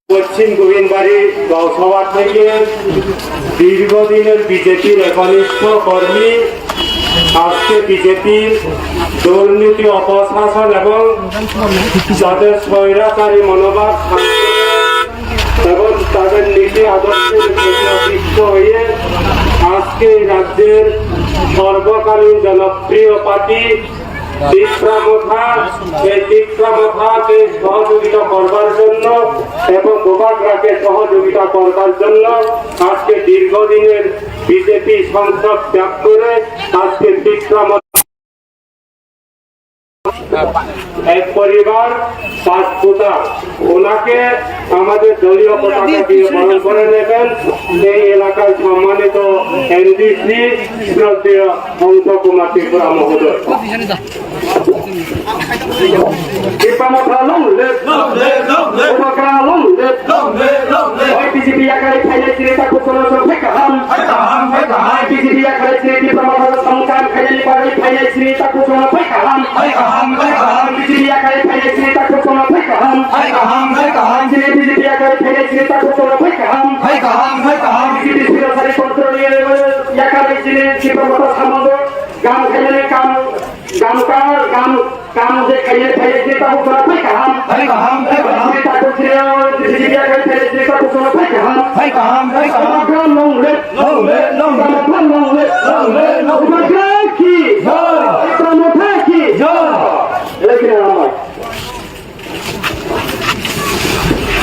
পশ্চিম গোবিন্দবাড়ি লোকসভা থেকে দীর্ঘদিনের বিজেপির একনিষ্ঠ কর্মী আজকে বিজেপির দুর্নীতি অপশাসন এবং যাদের স্বৈরাচারী মনোভাব এবং তাদের নীতি আদর্শের বিষ্ট হয়ে আজকে রাজ্যের সর্বকালীন জনপ্রিয় পার্টি তীব্রামথাকে সহযোগিতা করবার জন্য এবং গোপালরাকে সহযোগিতা করবার জন্য আজকে দীর্ঘদিনের বিজেপি সংসদ ত্যাগ করে আজকে তীব্রামথা এক পরিবার পাঁচ পোতা ওনাকে আমাদের দলীয় পতাকা দিয়ে বরণ করে নেবেন এই এলাকার সম্মানিত এনডিসি শ্রদ্ধেয় হংস কুমার ত্রিপুরা মহোদয়।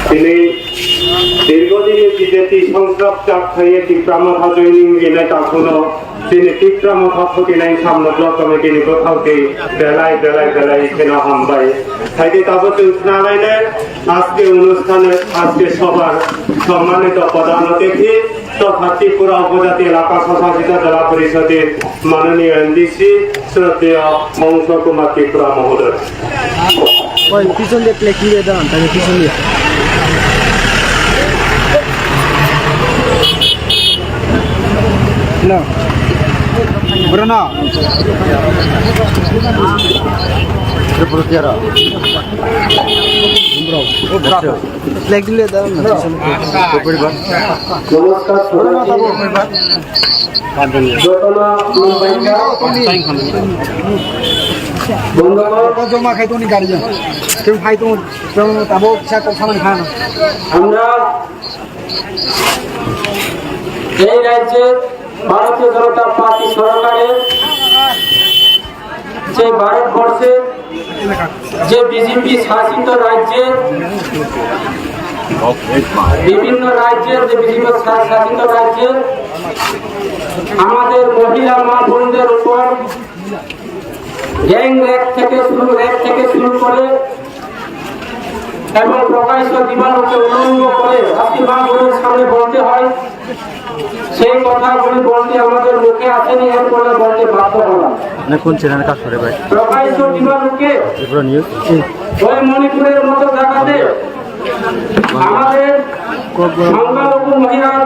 তিনি দীর্ঘদিনের বিজেপি সংসদ ত্যাগ খাইয়ে তীব্রামথা জয়নিং গেলে তখনও তিনি তীব্রামথা ক্ষতি নাই সামনে প্রথমে তিনি কোথাও বেলায় কেনা হামবাই খাইতে তাবতে উষ্ণালাইলে আজকে অনুষ্ঠানে আজকে সবার সম্মানিত প্রধান অতিথি তথা ত্রিপুরা উপজাতি এলাকা স্বশাসিত জেলা পরিষদের মাননীয় এনডিসি শ্রদ্ধেয় হংস কুমার ত্রিপুরা মহোদয়। পিছন দিয়ে প্লেট দিয়ে দেন তাকে পিছন দিয়ে না বড় না প্লেট দিয়ে দেন জমা খাইতো নি গাড়ি কেউ খাইতো তাবো সামান খায় না। আমরা এই রাজ্যের ভারতীয় জনতা পার্টি সরকারের যে ভারতবর্ষে যে বিজেপি শাসিত রাজ্যের বিভিন্ন রাজ্যের যে বিজেপি শাসিত রাজ্যের আমাদের মহিলা মা বোনদের উপর গ্যাং রেপ থেকে শুরু করে এবং প্রকাশ্য দিবালোকে উলঙ্গ করে রাত্রি মা বোনের সামনে বলতে হয় সেই কথাগুলি বলতে আমাদের মুখে আসেনি এরপরে বলতে বাধ্য হলাম। কোন চ্যানেলে কাজ করে ভাই প্রকাশ্য দিবালোকে ওই মণিপুরের মতো জায়গাতে আমাদের সংখ্যালঘু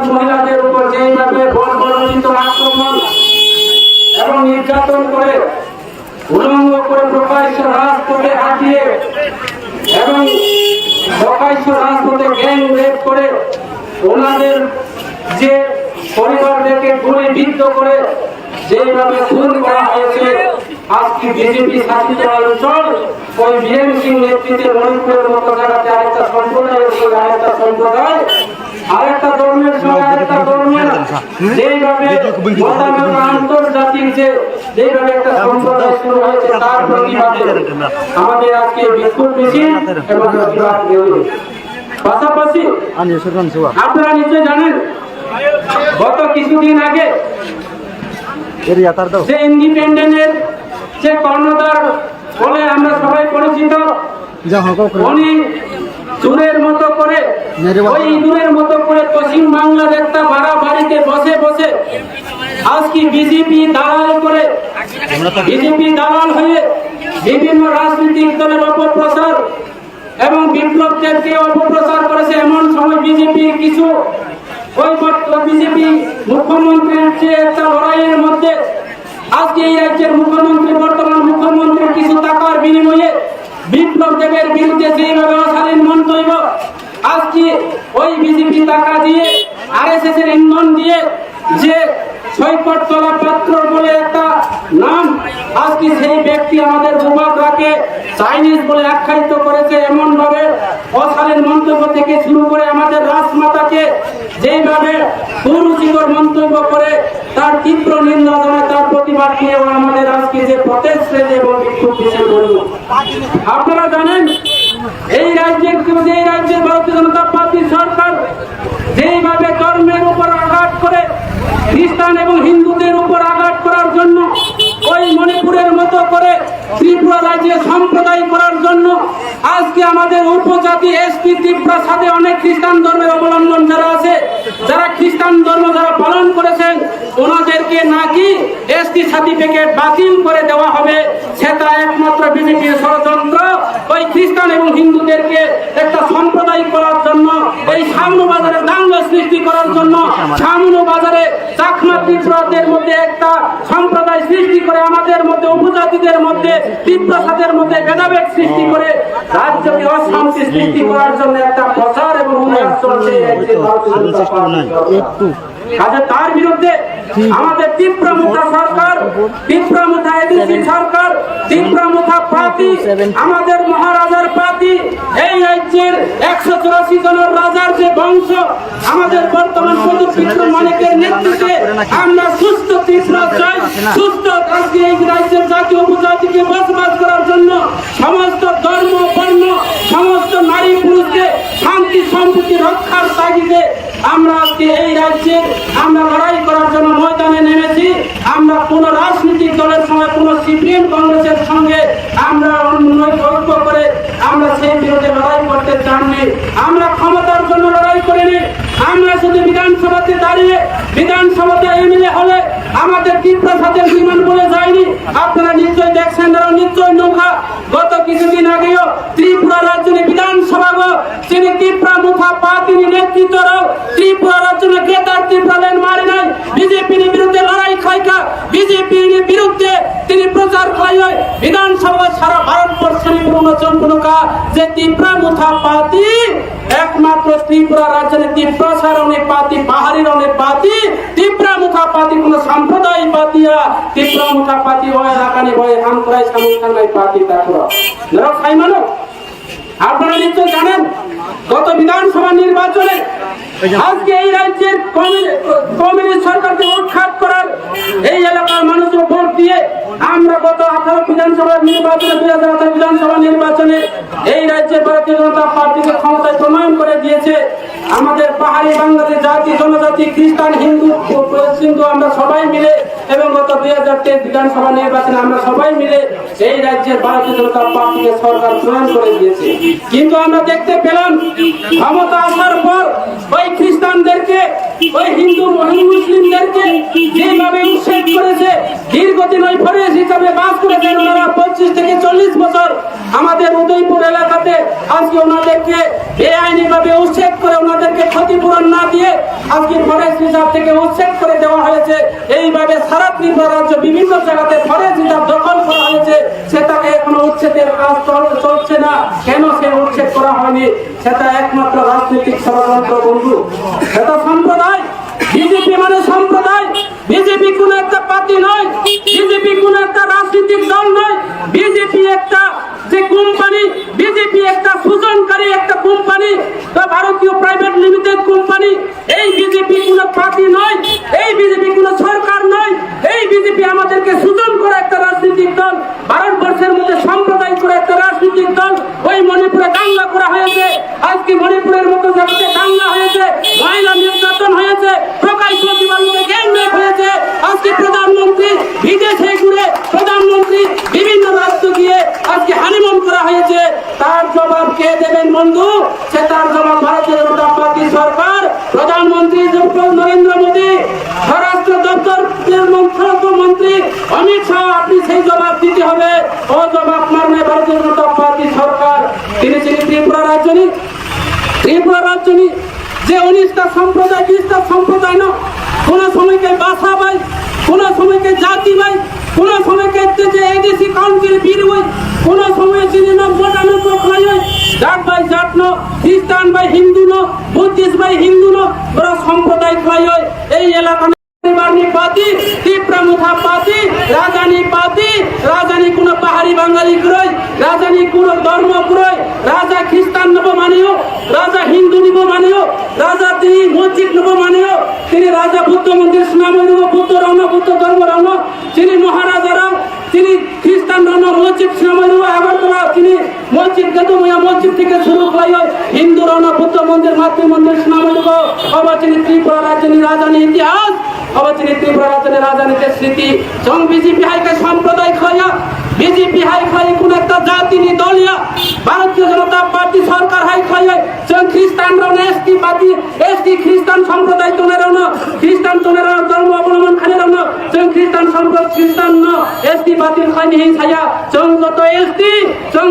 মহিলাদের উপর যেইভাবে বর্বরচিত আক্রমণ এবং নির্যাতন করে উলঙ্গ করে প্রকাশ্য রাজপথে হাঁটিয়ে এবং প্রকাশ্য রাজপথে গ্যাং রেপ করে ওনাদের যে পরিবারদেরকে গুলিবিদ্ধ করে যেভাবে খুন করা হয়েছে আজকে বিজেপি শাসিত অঞ্চল ওই বীরেন সিং নেতৃত্বে মণিপুরের মতো জায়গাতে আরেকটা সম্প্রদায় আরেকটা ধর্মের সঙ্গে আরেকটা ধর্মের যেইভাবে আন্তর্জাতিক যেভাবে একটা সম্প্রদায় শুরু হয়েছে তার প্রতিবাদে আমাদের আজকে বিক্ষোভ মিছিল এবং প্রতিবাদ পাশাপাশি আপনারা নিশ্চয় জানেন গত কিছুদিন আগে যে ইন্ডিপেন্ডেন্টের যে কর্ণধার বলে আমরা সবাই পরিচিত উনি চোরের মতো করে ওই ইঁদুরের মতো করে পশ্চিম বাংলার একটা ভাড়া বাড়িতে বসে বসে আজকে বিজেপি দালাল করে বিজেপি দালাল হয়ে বিভিন্ন রাজনৈতিক দলের অপপ্রচার এবং বিপ্লবদেরকে অপপ্রচার করেছে। এমন সময় বিজেপি কিছু ওই বিজেপি মুখ্যমন্ত্রীর যে একটা লড়াইয়ের মধ্যে আজকে এই রাজ্যের মুখ্যমন্ত্রী বর্তমান মুখ্যমন্ত্রী কিছু টাকার বিনিময়ে বিপ্লব দেবের বিরুদ্ধে যেভাবে অশালীন মন্তব্য আজকে ওই বিজেপি টাকা দিয়ে আরএসএস এর ইন্ধন দিয়ে যে সৈকততলা পাত্র বলে একটা নাম, আজকে সেই ব্যক্তি আমাদের যুবকরাকে চাইনিজ বলে আখ্যায়িত করেছে। এমন ভাবে অশালীন মন্তব্য থেকে শুরু করে আমাদের রাজমাতাকে যেইভাবে কুরুচিকর মন্তব্য করে তার তীব্র নিন্দা জানায়, তার প্রতিবাদ নিয়েও আমাদের আজকে যে প্রটেস্ট এবং বিক্ষোভ মিছিল করল। আপনারা জানেন এই রাজ্যের ভারতীয় জনতা পার্টি সরকার যেইভাবে ধর্মের উপর আঘাত করে খ্রিস্টান এবং হিন্দুদের উপর আঘাত করার জন্য, ওই মণিপুরের মতো করে ত্রিপুরা রাজ্যে সম্প্রদায় করার জন্য আজকে আমাদের উপজাতি এসটি ত্রিপুরার সাথে অনেক খ্রিস্টান ধর্মের অবলম্বন যারা আছে, যারা খ্রিস্টান ধর্ম যারা পালন করেছেন, ওনাদেরকে নাকি এসটি সার্টিফিকেট বাতিল করে দেওয়া হবে। সেটা একমাত্র বিজেপির ষড়যন্ত্র। ওই খ্রিস্টান এবং হিন্দুদেরকে একটা সম্প্রদায় করার জন্য, এই সামনো বাজারে দাঙ্গা সৃষ্টি করার জন্য, সামনো বাজারে চাকমা ত্রিপুরাদের মধ্যে একটা সম্প্রদায় সৃষ্টি করে, আমাদের মধ্যে উপজাতিদের মধ্যে ত্রিপুরাদের মধ্যে ভেদাভেদ সৃষ্টি করে রাজ্যকে অশান্তি সৃষ্টি করার জন্য একটা প্রচার এবং উন্নয়ন চলছে। কাজে তার বিরুদ্ধে আমাদের তীব্রমুখা সরকার, তীব্রমুখা এডিসি সরকার, তীব্রমুখা পার্টি, আমাদের মহারাজার পার্টি, এই রাজ্যের 184 জনের রাজার যে বংশ, আমাদের বর্তমান পদপিত্র মানিকের নেতৃত্বে আমরা সুস্থ ত্রিপুরা চাই। সুস্থ আজকে এই রাজ্যের জাতি উপজাতিকে বসবাস করার জন্য সমস্ত ধর্ম বর্ণ সমস্ত নারী পুরুষকে শান্তি সম্প্রীতি রক্ষার তাগিদে আমরা আজকে এই রাজ্যের আমরা লড়াই করার জন্য ময়দানে নেমেছি। আমরা কোন রাজনৈতিক দলের সঙ্গে, কোন সিপিএম কংগ্রেসের সঙ্গে আমরা ঐক্য করে আমরা সেই বিরুদ্ধে লড়াই করতে চাননি। আমরা ক্ষমতার জন্য লড়াই করিনি। আমরা শুধু বিধানসভাতে দাঁড়িয়ে বিধানসভাতে এমএলএ হলে আমাদের ত্রিপুরা সাথে বিমান বলে যায়নি। আপনারা নিশ্চয়ই দেখছেন, নিশ্চয়ই নৌকা গত কিছুদিন আগেও ত্রিপুরা রাজ্যের বিধানসভা যিনি ত্রিপুরা মুখা পা তিনি নেতৃত্বরাও ত্রিপুরা রাজ্য গ্রেটার ত্রিপুরা ল্যান্ড মারি নাই, বিজেপির বিরুদ্ধে লড়াই খাইকা বিজেপির বিরুদ্ধে তিনি প্রচার খাই বিধানসভা সারা ভারতবর্ষের প্রণোচনকা যে ত্রিপুরা মুখা পাতি একমাত্র ত্রিপুরা রাজ্যের ত্রিপুরা সারণে পাতি পাহাড়ির অনেক পাতি ত্রিপুরা মুখা পাতি কোন সম্প্রদায় পাতিয়া ত্রিপুরা মুখা পাতি হয় এলাকানি হয় হাম করাই সামনে পাতি তারপর নরক খাই মানো। আপনারা নিশ্চয় জানেন গত বিধানসভা নির্বাচনে আজকে এই রাজ্যের কমিউনিস্ট সরকারকে উৎখাত করার এই এলাকার মানুষকে ভোট দিয়ে আমরা গত 18 বিধানসভা নির্বাচনে 2018 বিধানসভা নির্বাচনে এই রাজ্যের ভারতীয় জনতা পার্টিকে ক্ষমতায় প্রণয়ন করে দিয়েছে। আমাদের পাহাড়ি বাঙালি জাতি জনজাতি খ্রিস্টান হিন্দু আমরা সবাই মিলে এবং গত 2023 বিধানসভা নির্বাচনে আমরা সবাই মিলে এই রাজ্যের ভারতীয় জনতা পার্টিকে সরকার প্রণয়ন করে দিয়েছে। কিন্তু আমরা দেখতে পেলাম ক্ষমতা আসার পর ওই খ্রিস্টানদেরকে ওই হিন্দু মুসলিমদেরকে যেভাবে উচ্ছেদ করেছে, দীর্ঘদিন ওই ফরেস্ট হিসাবে বাস করেছেন ওনারা 25 থেকে 40 বছর আমাদের উদয়পুর এলাকাতে, আজকে ওনাদেরকে বেআইনি ভাবে উচ্ছেদ করে ওনাদেরকে ক্ষতিপূরণ না দিয়ে আজকে ফরেস্ট রিজার্ভ থেকে উচ্ছেদ করে দেওয়া হয়েছে। এইভাবে সারা ত্রিপুরা রাজ্য বিভিন্ন জায়গাতে ফরেস্ট রিজার্ভ দখল করা হয়েছে, সেটাকে এখনো উচ্ছেদের কাজ চলছে না। কেন সে উচ্ছেদ করা হয়নি? সেটা একমাত্র রাজনৈতিক ষড়যন্ত্র বন্ধু। সেটা সম্প্রদায়, বিজেপি মানে সম্প্রদায়। বিজেপি কোন একটা পার্টি নয়, বিজেপি কোন একটা রাজনৈতিক দল নয়। বিজেপি একটা যে কোম্পানি, বিজেপি একটা শোষণকারী একটা কোম্পানি, ভারতীয় প্রাইভেট লিমিটেড কোম্পানি। এই বিজেপি কোন পার্টি নয়, এই বিজেপি কোন সরকার নয়। এই বিজেপি আমাদেরকে শোষণ করে একটা রাজনৈতিক দল, ভারতবর্ষের মধ্যে সম্প্রদায় করে একটা রাজনৈতিক দল। ওই মণিপুরে দাঙ্গা করা হয়েছে, আজকে মণিপুরের মতো জায়গাতে দাঙ্গা হয়েছে, মহিলা নির্যাতন হয়েছে, প্রকাশ্য দিবালোকে গ্যাংরেপ হয়েছে। আজকে প্রধানমন্ত্রী বিদেশে ঘুরে প্রধানমন্ত্রী বিভিন্ন রাজ্য গিয়ে আজকে হানিমুন করা হয়েছে। তার জবাব কে দেবেন বন্ধু? সে তার জবাব ভারতীয় জনতা পার্টি সরকার, প্রধানমন্ত্রী নরেন্দ্র মোদী, স্বরাষ্ট্র দপ্তরের মন্ত্রী অমিত শাহ, আপনি সেই জবাব দিতে হবে। ও জবাব মারবে ভারতীয় জনতা পার্টি সরকার। তিনি ছিলেন ত্রিপুরা রাজ্যনী, ত্রিপুরা রাজ্যনী যে 19টা সম্প্রদায় 20টা সম্প্রদায় না, কোন সময়কে ভাষা ভাই, কোন সময়কে জাতি ভাই, কোন সময়কে যে এডিসি কাউন্সিল বীর কোন সময় চিনি না ভোটানো তো খাই জাত বাই জাত ন খ্রিস্টান বাই হিন্দু ন বুদ্ধিস্ট বাই হিন্দু ন ওরা সম্প্রদায় খাই এই এলাকা পাতি তীব্রা মুখা পাতি রাজধানী কোন পাহাড়ি বাঙালি গ্রয় রাজধানী কোন ধর্ম গ্রয় রাজা খ্রিস্টান নব মানেও রাজা হিন্দু নিব মানেও রাজা তিনি মসজিদ নব মানেও তিনি রাজা বুদ্ধ মন্দির স্নাময় বুদ্ধ রণ বুদ্ধ ধর্ম রণ তিনি মহারাজারাও তিনি খ্রিস্টান রণ মসজিদ স্নাময় আগরতলা তিনি মসজিদ গেতুমিয়া মসজিদ থেকে শুরু হয় হিন্দু রণ বুদ্ধ মন্দির মাতৃ মন্দির স্নাময় অবা তিনি ত্রিপুরা রাজধানী রাজধানী ইতিহাস অবচিনি ত্রিপুরা রাজধানী রাজধানীতে স্মৃতি এবং বিজেপি হাইকে সম্প্রদায় খাইয়া বিজেপি হাই খাই কোন একটা জাতি নি দলিয়া ভারতীয় জনতা পার্টি সরকার হাই খাই খ্রিস্টান এসটি পার্টি এসটি খ্রিস্টান সম্প্রদায় তোনের খ্রিস্টান তোনের ধর্ম অবলম্বন খানের খ্রিস্টান সম্প্রদায় খ্রিস্টান এসটি পার্টি খাইনি ছায়া যত এসটি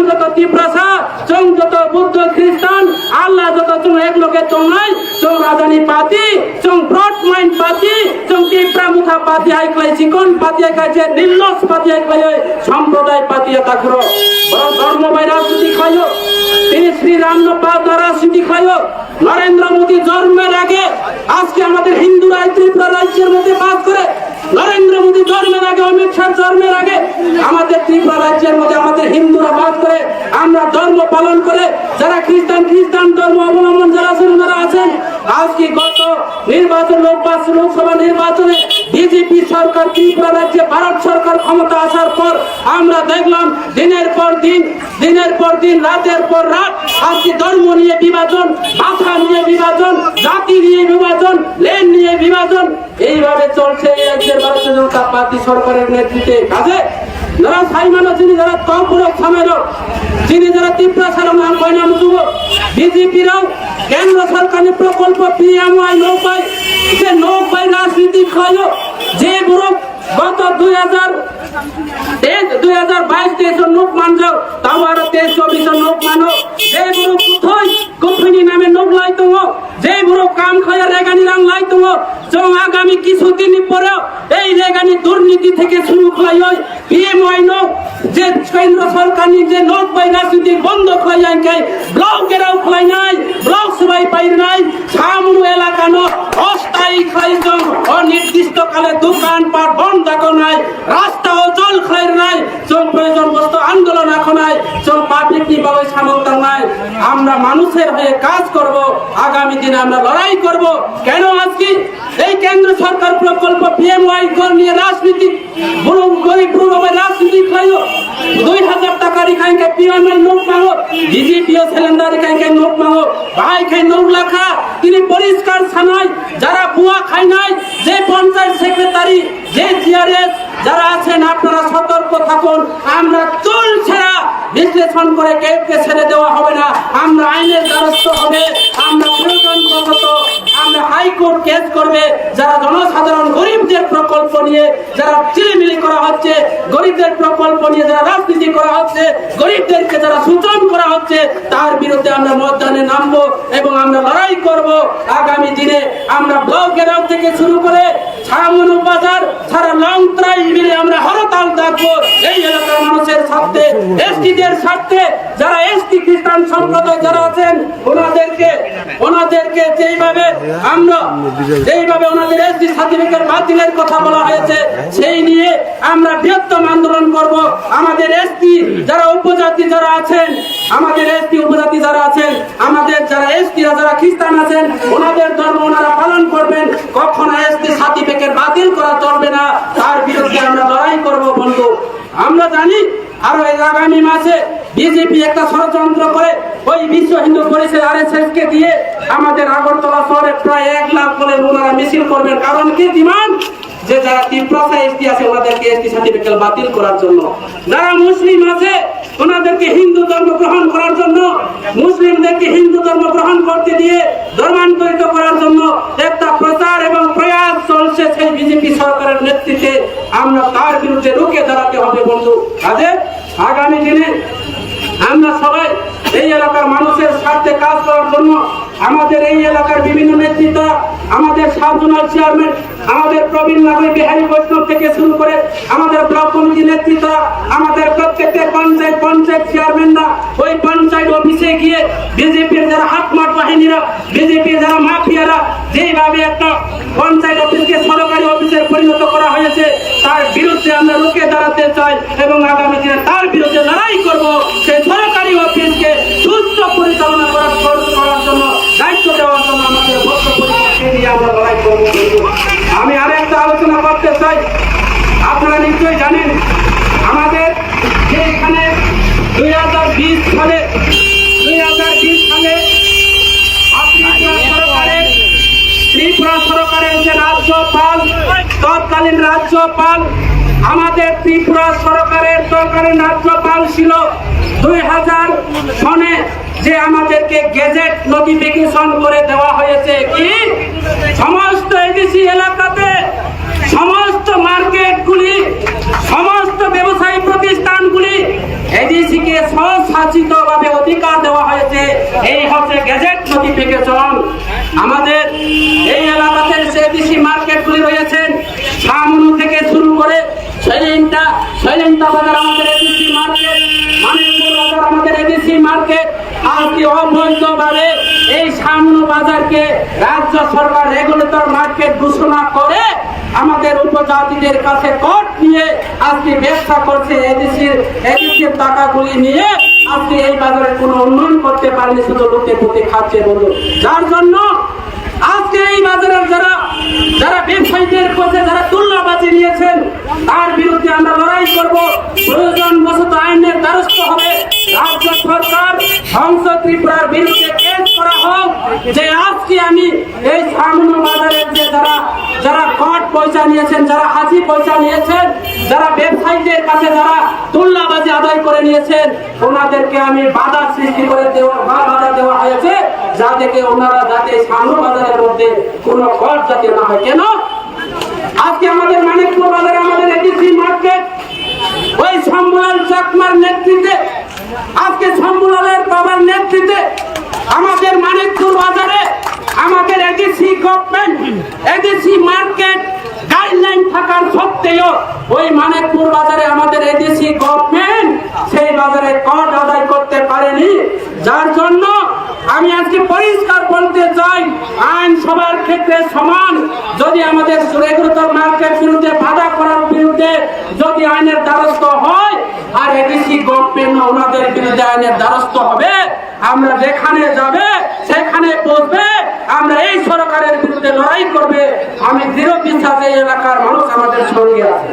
যত ত্রিপ্রাসা যত বুদ্ধ খ্রিস্টান আল্লাহ যত এক লোকে চংলাই রাজধানী party broad mind party Tripura মুখা পাতি হাই খাই চিকন পাতি হাই খাইছে নির্লস পাতি হাই খাই সম্প্রদায় পাতিয়া তাকরো বরং ধর্মবাই রাজনীতি খাইও তিনি শ্রীরাম রাজনীতি খাইও নরেন্দ্র মোদী জন্মের আগে আজকে আমাদের হিন্দুরা ত্রিপুরা রাজ্যের মধ্যে বাস করে নরেন্দ্র মোদী জন্মের আগে অমিত শাহ জন্মের আগে আমাদের ত্রিপুরা রাজ্যের মধ্যে আমাদের হিন্দুরা বাস করে আমরা ধর্ম পালন করে যারা খ্রিস্টান ধর্ম অবলম্বন যারা আছেন আজকে গত নির্বাচন লোকসভা নির্বাচনে বিজেপি সরকার ত্রিপুরা রাজ্যে ভারত সরকার ক্ষমতা আসার পর আমরা দেখলাম দিনের পর দিন রাতের পর রাত আজকে ধর্ম নিয়ে বিভাজন ভাষা নিয়ে বিভাজন জাতি নিয়ে বিভাজন লেন নিয়ে বিভাজন এইভাবে চলছে এই রাজ্যের ভারতীয় জনতা পার্টি সরকারের নেতৃত্বে কাজে যারা সাইমানো যিনি যারা তপুরক সামের যিনি যারা ত্রিপুরা সারা নাম কয়নাম যুব বিজেপিরাও কেন্দ্র সরকারের প্রকল্প পিএমওয়াই নৌকায় যে নৌকায় রাজনীতি খায় যে গ্রুপ গত 2022-23 নোট মানলো তাও আরো 23-24 নোট মানো যে গ্রুপ কোথায় কোফিনি নামে নোট লাইতো যে গ্রুপ কাম খায় রেগানি রং লাইতো এবং আগামী কিছুদিন পরে এই রেগানি দুর্নীতি থেকে শুরু হয় পিএমওয়াই নোট যে কেন্দ্র সরকার যে নোট বাই রাজনীতি বন্ধ হয় যায় ব্লকেরাও খোলাই নাই ব্লক সবাই পাই নাই সামু এলাকা নো অস্থায়ী খাইজন অনির্দিষ্টকালে দোকানপাট বন্ধ রাখো নাই রাস্তা ও জল খাই নাই প্রয়োজন বস্তু আন্দোলন রাখো নাই পাবলিক নিভাবে সামর্থ্য নাই আমরা মানুষের হয়ে কাজ করব আগামী দিনে আমরা লড়াই করব কেন আজকে এই কেন্দ্র সরকার প্রকল্প পিএমওয়াই নিয়ে রাজনীতি বড় গরিব প্রভাবে রাজনীতি খাইও 2000 টাকা রিখাইকে পিএমওয়াই নোট মাগো বিজেপিও সিলিন্ডার রিখাইকে নোট মাগো ভাই খাই 9 লাখ তিনি পরিষ্কার ছানায় যারা বুয়া খাই নাই যে পঞ্চায়েত সেক্রেটারি যে জিআরএস যারা আছেন আপনারা সতর্ক থাকুন আমরা চুল ছেড়া বিশ্লেষণ করে কেউকে ছেড়ে দেওয়া হবে না আমরা আইনের দ্বারস্থ হবে আমরা প্রয়োজন মতো আমরা হাইকোর্ট কেস করবে যারা জনসাধারণ গরিবদের প্রকল্প নিয়ে যারা চিলিমিলি করা হচ্ছে গরিবদের প্রকল্প নিয়ে যারা রাজনীতি করা হচ্ছে গরিবদেরকে যারা সূচন করা হচ্ছে তার বিরুদ্ধে আমরা ময়দানে নামবো এবং আমরা লড়াই করব আগামী দিনে আমরা ব্লক ঘেরাও থেকে শুরু করে ছাড়ামনু বাজার সারা লং ট্রাই মিলে আমরা হরতাল ডাকবো এই এলাকার মানুষের স্বার্থে এসটিদের স্বার্থে যারা এসটি খ্রিস্টান সম্প্রদায় যারা আছেন ওনাদেরকে যেইভাবে ওনাদের এসটি সার্টিফিকেট বাতিলের কথা বলা হয়েছে সেই নিয়ে আমরা বৃহত্তম আন্দোলন করব আমাদের এসটি যারা উপজাতি যারা আছেন আমাদের এসটি উপজাতি যারা আছেন আমাদের যারা এসটি যারা খ্রিস্টান আছেন ওনাদের ধর্ম ওনারা পালন করবেন কখনো এসটি সার্টিফিকেট বাতিল করা চলবে না তার বিরুদ্ধে আমরা লড়াই করব বন্ধু আমরা জানি আরো আগামী মাসে বিজেপি একটা ষড়যন্ত্র করে ওই বিশ্ব হিন্দু পরিষদ আরএসএস কে দিয়ে আমাদের আগরতলা শহরে প্রায় 1 লাখ বলে ওনারা মিছিল করবেন কারণ কি ডিমান্ড যে যারা ত্রিপ্রাসা এসটি আছে ওনাদেরকে এসটি সার্টিফিকেট বাতিল করার জন্য যারা মুসলিম আছে ওনাদেরকে হিন্দু ধর্ম গ্রহণ করার জন্য মুসলিমদেরকে হিন্দু ধর্ম গ্রহণ করতে দিয়ে ধর্মান্তরিত করার জন্য একটা প্রচার এবং প্রয়াস চলছে সেই বিজেপি সরকারের নেতৃত্বে আমরা তার বিরুদ্ধে রুখে দাঁড়াতে হবে বন্ধু কাজে আগামী দিনে আমরা সবাই এই এলাকার মানুষের স্বার্থে কাজ করার জন্য আমাদের এই এলাকার বিভিন্ন নেতৃত্ব, আমাদের সাবজোনাল চেয়ারম্যান, আমাদের প্রবীণ নাগরিক বিহারী বৈষ্ণব থেকে শুরু করে আমাদের ব্লক কমিটি নেতৃত্ব, আমাদের প্রত্যেকটা পঞ্চায়েত চেয়ারম্যানরা ওই পঞ্চায়েত অফিসে গিয়ে বিজেপির যারা হাতমাট বাহিনীরা, বিজেপির যারা মাফিয়ারা যেইভাবে একটা পঞ্চায়েত অফিসকে সরকারি অফিসে পরিণত করা হয়েছে, তার বিরুদ্ধে আমরা রুখে দাঁড়াতে চাই এবং আগামী দিনে তার বিরুদ্ধে লড়াই করব। সেই সরকারি অফিসকে সুস্থ পরিচালনা করার জন্য, দায়িত্ব দেওয়ার জন্য আমাদের বক্তব্য নিয়ে আমরা লড়াই করব। আমি আরেকটা আলোচনা করতে চাই। আপনারা নিশ্চয়ই জানেন আমাদের যে এখানে 2020 সালে ত্রিপুরা সরকারের যে রাজ্যপাল, তৎকালীন রাজ্যপাল, আমাদের ত্রিপুরা সরকারের তৎকালীন রাজ্যপাল ছিল 2000 সনে, যে আমাদেরকে গেজেট নোটিফিকেশন করে দেওয়া হয়েছে কি সমস্ত এডিসি এলাকাতে, সমস্ত মার্কেটগুলি, সমস্ত ব্যবসায়ী প্রতিষ্ঠানগুলি এডিসিকে স্বশাসিতভাবে অধিকার দেওয়া হয়েছে। এই হচ্ছে গেজেট নোটিফিকেশন। আমাদের এই এলাকাতে যে এডিসি মার্কেটগুলি রয়েছেন, সামনু থেকে শুরু করে শৈলেন্টা বাজার আমাদের এডিসি মার্কেট, মানিকপুর বাজার আমাদের এডিসি মার্কেট। আজকে অবৈধভাবে এই সামনু বাজারকে রাজ্য সরকার রেগুলেটর মার্কেট ঘোষণা করে আমাদের উপজাতিদের কাছে কোর্ট নিয়ে আজকে ব্যবসা করছে। এডিসির টাকাগুলি নিয়ে আজকে এই বাজারে কোনো উন্নয়ন করতে পারেনি, শুধু লুটে পুঁতে খাচ্ছে বলুন। যার জন্য আজকে এই বাজারের যারা ব্যবসায়ীদের কাছে যারা তুলনাবাজি নিয়েছেন, তার বিরুদ্ধে আমরা লড়াই করব। প্রয়োজন বশত আইনের দ্বারস্থ হবে। রাজ্য সরকার, সংসদ ত্রিপুরার বিরুদ্ধে কেস করা হোক যে আজকে আমি এই সামনে বাজারের যে যারা কট পয়সা নিয়েছেন, যারা হাসি পয়সা নিয়েছেন, যারা ব্যবসায়ীদের কাছে যারা তুলনাবাজি আদায় করে নিয়েছেন, ওনাদেরকে আমি বাধা সৃষ্টি করে বাধা দেওয়া হয়েছে, যাতে ওনারা যাতে সামনে বাজারের মধ্যে কোনো কট যাতে না হয়। কেন আজকে আমাদের মানিকপুর বাজারে আমাদের এডিসি মার্কেট ওই শম্ভুলাল চাকমার নেতৃত্বে, আজকে শম্ভুলালের বাবার নেতৃত্বে আমাদের মানিকপুর বাজারে আমাদের ADC government, ADC market guideline থাকার সত্ত্বেও ওই মানিকপুর বাজারে আমাদের এডিসি গভর্নমেন্ট সেই বাজারে কর আদায় করতে পারেনি। যার জন্য আমি আজকে পরিষ্কার বলতে চাই, আইন সবার ক্ষেত্রে সমান। যদি আমাদের রেগুলেটর মার্কেট বিরুদ্ধে বাধা করার বিরুদ্ধে যদি আইনের দ্বারস্থ হয়, আর এডিসি গভর্নমেন্ট ওনাদের বিরুদ্ধে আইনের দ্বারস্থ হবে, আমরা যেখানে যাবে সেখানে পৌঁছবে, আমরা এই সরকারের বিরুদ্ধে লড়াই করবে। আমি দৃঢ় বিশ্বাস এই এলাকার মানুষ আমাদের সঙ্গে আছে।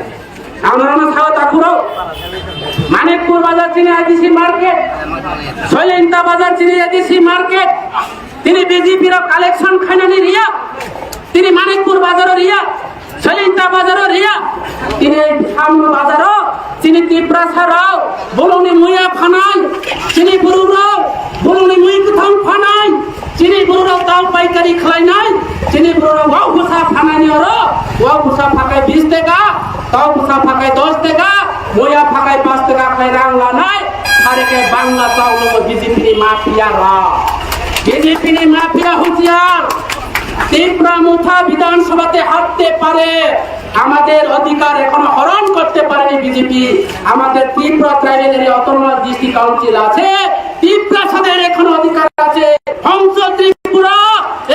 আমরা মানিকপুর বাজার চিনি এডিসি মার্কেট, শৈলেন্টা বাজার চিনি এডিসি মার্কেট। তিনি বিজেপির কালেকশন খানানি রিয়া, তিনি মানিকপুর বাজারও রিয়া, শৈলেন্টা বাজারও রিয়া, তিনি সামনে বাজারও তিনি ত্রিপ্রাসা রাও বলুনি মুয়া ফানাই, তিনি বুড়ু রাও বলুনি মুই কোথাও ফানাই, তিনি বুড়ু রাও তাও পাইকারি খাই নাই, তিনি বুড়ু রাও ওয়াও ঘুষা ফানানি ওরো ওয়াও ঘুষা ফাঁকায় 20 টাকা, তাও ঘুষা ফাঁকায় 10 টাকা, মুয়া ফাঁকায় 5 টাকা খাই রাংলা নাই। আরেকে বাংলা চাউল বিজেপি মাফিয়া রা, বিজেপি মাফিয়া হুঁশিয়ার। ত্রিপুরা মুঠা বিধানসভাতে হাঁটতে পারে, আমাদের অধিকার এখনো হরণ করতে পারেনি বিজেপি। আমাদের ত্রিপুরা ট্রাইবেলের অটোনমাস ডিস্ট্রিক্ট কাউন্সিল আছে, ত্রিপুরা সাদের এখনো অধিকার আছে। সংসদ ত্রিপুরা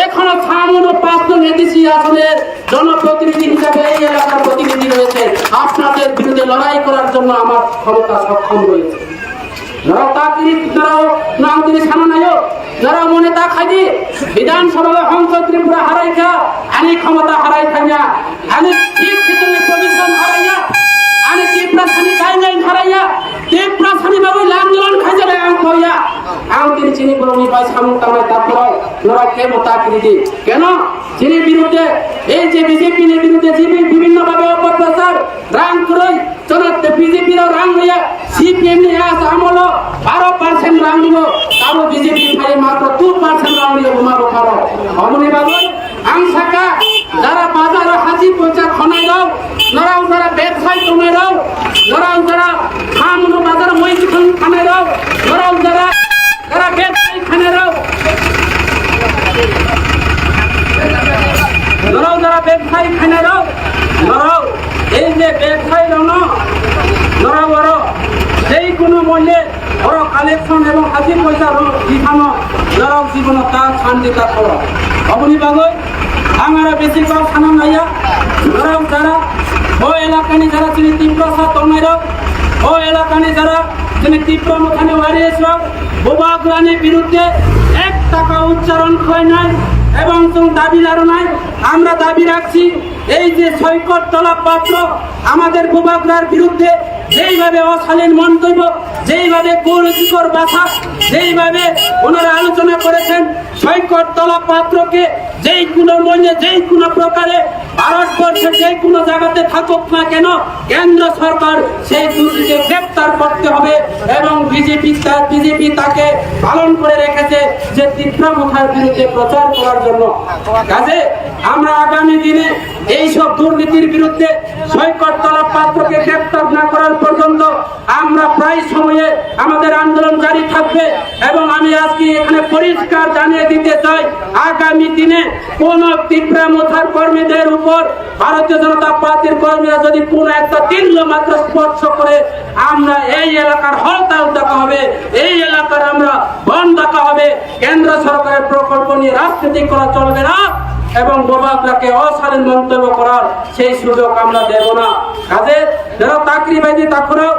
এখনো সামন 5 জন এডিসি আসনের জনপ্রতিনিধি হিসাবে এই এলাকার প্রতিনিধি রয়েছে। আপনাদের বিরুদ্ধে লড়াই করার জন্য আমার ক্ষমতা সক্ষম রয়েছে। বিধানসভা সংসদ ত্রিপুরা হারাইকা আনি ক্ষমতা হারাই থাকা আনি প্রভিশন হারাইয়া আনি ত্রিপুরা সানি গাইডলাইন হারাইয়া ত্রিপুরা সানি বাবু আন্দোলন খাইলে আঙ্ক হইয়া আঙ্ক তিনি চিনি বলনি ভাই সামু কামাই তারপর লড়াই ক্ষমতা কৃতি কেন চিনি বিরুদ্ধে এই যে বিজেপি বিরুদ্ধে বিভিন্ন ভাবে অপপ্রচার রাং করই চলতে বিজেপির রাং হইয়া সিপিএম আমল 12% রাং দিব, তারও বিজেপি ভাই মাত্র 2% রাং দিয়ে ঘুমাবো পারো অমনি বাবু আংসাকা যারা বাজার হাসি পয়সা খনাই দাও, লড়াও যারা ব্যবসায় কমে দাও, লড়াও যারা খান বাজার মই খানে দাও, লড়াও যারা ব্যবসায়ী খানে দাও। ব্যবসায়ী খানেরাও নরাও এই যে ব্যবসায়ী নরা বড় যেই কোনো মূল্যে বড় কালেকশন এবং হাসি পয়সা দিখানো নরক জীবন তা শান্তি তা করো অবনি বাগৈ আমরা বেশি কম সামান নাইয়া নরক যারা ও এলাকানি যারা তিনি তীব্র সাথ ও এলাকানি যারা তিনি তীব্র মুখানে ওয়ারিয়েছিল বোবাগ্রানের বিরুদ্ধে 1 টাকা উচ্চারণ হয় নাই এবং দাবি আরো নাই আমরা দাবি রাখছি এই যে সৈকত তলা পাত্র আমাদের বোবাগ্রার বিরুদ্ধে যেইভাবে অশালীন মন্তব্য যেইভাবে কুরুচিকর ভাষা যেইভাবে ওনারা আলোচনা করেছেন সৈকত তলা পাত্রকে যেই কোনো মূল্যে যেই কোনো প্রকারে ভারতবর্ষের যে কোনো জায়গাতে থাকুক না কেন কেন্দ্র সরকার সেই দোষীকে গ্রেপ্তার করতে হবে এবং বিজেপি তাকে পালন করে রেখেছে যে তীব্র মুখার বিরুদ্ধে প্রচার করার জন্য কাজে আমরা আগামী দিনে এইসব দুর্নীতির বিরুদ্ধে সৈকত তলা পাত্রকে গ্রেপ্তার না করার পর্যন্ত আমরা প্রায় সময়ে আমাদের আন্দোলন জারি থাকবে এবং আমি আজকে এখানে পরিষ্কার জানিয়ে দিতে চাই আগামী দিনে কোন তীব্র মুখার কর্মীদের উপর ভারতীয় জনতা পার্টির কর্মীরা যদি কোন একটা তিল্য মাত্র স্পর্শ করে আমরা এই এলাকার হরতাল ডাকা হবে এই এলাকার আমরা বন্ধ ডাকা হবে কেন্দ্র সরকারের প্রকল্প নিয়ে রাজনীতি করা চলবে না এবং বোবাগ্রাকে অশালীন মন্তব্য করার সেই সুযোগ আমরা দেব না কাজে যারা তাকরি বাইদি তাকুরাও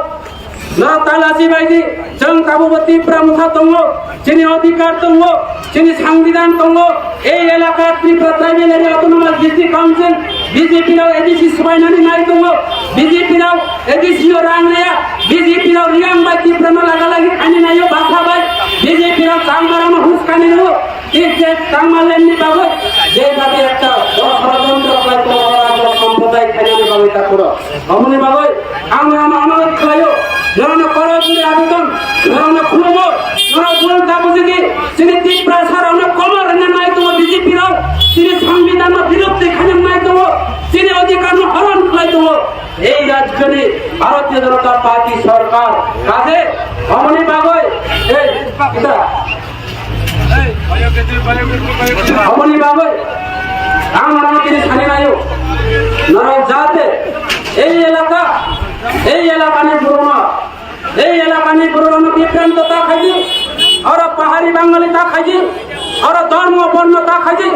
যারা তালাজি বাইদি जों गावबो তীব্র মুখা दङ যিনি অধিকার दङ যিনি সংবিধান दङ এই এলাকার তীব্র tribal area autonomous district council বিজেপিরাও এডিসি সবাইনানি নাই दङ বিজেপিরাও এডিসিও রাংনায়া বিজেপিরাও রিয়াংবাই তীব্র লাগালাগি খানি নাইও বাখাবাই বিজেপিরাও কাংমারানো হুসকানি নো যে কাংমালেননি বাবু যেভাবে একটা ষড়যন্ত্র সম্প্রদায় খাইনি বাবু তা করো অমনি বাবু আমরা অনুরোধ খাইও জনন করজুরি আবেদন জনন খুলবো জনন বল দাবো যদি তিনি তীব্র সারানো কমর নাই তো বিজেপি রাও তিনি সংবিধান বিরুদ্ধে খানে নাই তো তিনি অধিকার হরণ খাই তো এই রাজ্যে ভারতীয় জনতা পার্টি সরকার কাজে অমনি বাগৈ এই এটা অমনি বাগৈ আমরা তিনি ছানি নাইও নরক যাতে এই এলাকা নিয়ে পুরোনো এই এলাকা নিয়ে পুরোনো বিভ্রান্ত তা খাইছি আর পাহাড়ি বাঙালি তা খাইছি আর ধর্ম বর্ণ তা খাইছি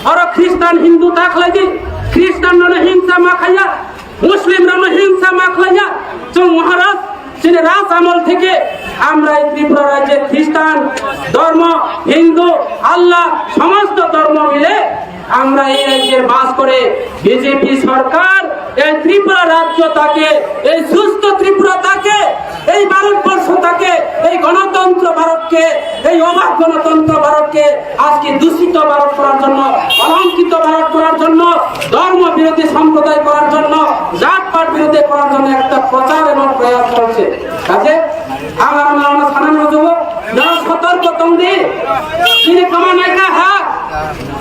আর খ্রিস্টান হিন্দু তা খাইছি খ্রিস্টান হিংসা মা খাইয়া মুসলিম হিংসা মা খাইয়া মহারাজ তিনি রাজ আমল থেকে আমরা এই ত্রিপুরা রাজ্যে খ্রিস্টান ধর্ম হিন্দু আল্লাহ সমস্ত ধর্ম মিলে আমরা এই রাজ্যে বাস করে বিজেপি সরকার এই ত্রিপুরা রাজ্য তাকে এই সুস্থ ত্রিপুরা তাকে এই ভারতবর্ষ তাকে এই গণতন্ত্র ভারতকে এই অবাধ গণতন্ত্র ভারতকে আজকে দূষিত ভারত করার জন্য অলঙ্কিত ভারত করার জন্য ধর্ম বিরোধী সম্প্রদায় করার জন্য জাতপাত বিরোধী করার জন্য একটা প্রচার এবং প্রয়াস চলছে কাজে আমরা সাধারণ যুব যারা সতর্ক তঙ্গি তিনি কমানাই খা হাক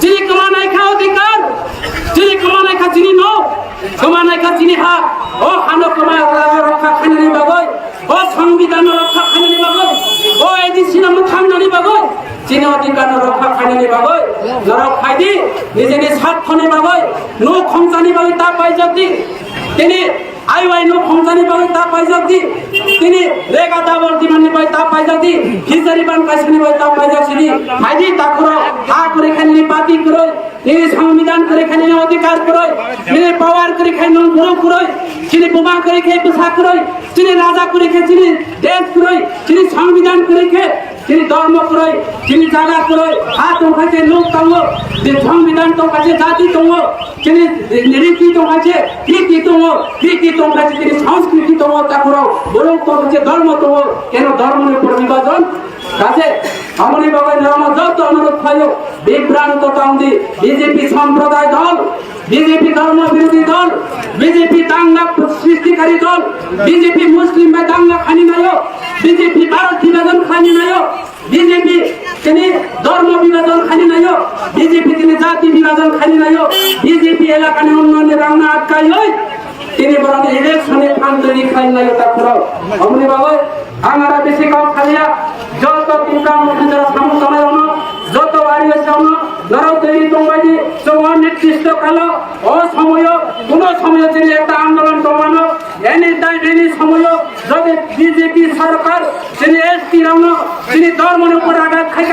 যিনি কমানাই খা অধিকার যিনি কমানাই খা যিনি নো কমানাই খা যিনি হাক ও হানো কমায় রক্ষা খানি বাগৈ ও সংবিধান রক্ষা খানি বাগৈ ও এডিসি নাম খানি বাগৈ যিনি অধিকার রক্ষা খানি বাগৈ নরক খাইদি নিজে স্বার্থনি বাগৈ নো খংসানি বাগৈ তা পাই যদি তিনি আইওয়াই নো খংসানি বাগৈ তা পাই যদি তিনি রেগা দাবল দিমানি বাই তা পাই যদি ফিজারি বান কাইছনি বাই তা পাই যদি খাইদি তা করো হা করে খানি পাতি করো তিনি সংবিধান করে খানি অধিকার করো তিনি পাওয়ার করে খাই নো গুরু করো তিনি বোমা করে খাই পোশাক করো তিনি রাজা করে খাই তিনি দেশ করো তিনি সংবিধান করে খাই তিনি ধর্ম করো তিনি জায়গা করো হাত ওখানে লোক তঙ্গ তিনি সংবিধান তো কাছে জাতি তঙ্গ তিনি রীতি তো কাছে রীতি তঙ্গ রীতি তো কাছে তিনি সংস্কৃতি তঙ্গ তা করো বরং তো কাছে ধর্ম তঙ্গ কেন ধর্মের উপর বিভাজন কাজে আমনি বাবা ধর্ম যত অনুরোধ হয় বিভ্রান্ত তন্দি বিজেপি সম্প্রদায় দল বিজেপি ধর্ম বিরোধী দল বিজেপি দাঙ্গা সৃষ্টিকারী দল বিজেপি মুসলিম বা দাঙ্গা খানি নাইও বিজেপি ভারত বিভাজন খানি নাইও বিজেপি তিনি ধর্ম বিভাজন খানি নাইও বিজেপি তিনি জাতি বিভাজন খানি নাইও বিজেপি এলাকা নিয়ে উন্নয়নের রান্না আটকাই হয় তিনি বরং ইলেকশনে আন্দোলন খাই নাইও তা পুরাও অমনি বাবা আমরা বেশি কম খালিয়া যত তিনটা মুখে যারা সমস্যা যত বাড়ি হয়েছে নরক তৈরি তোমায় অনেক অনির্দিষ্টকাল অসময় কোন সময় তিনি একটা আন্দোলন কমানো এনি টাইম এনি সময় যদি বিজেপি সরকার তিনি এসটি রঙ তিনি ধর্মের উপর আঘাত খাই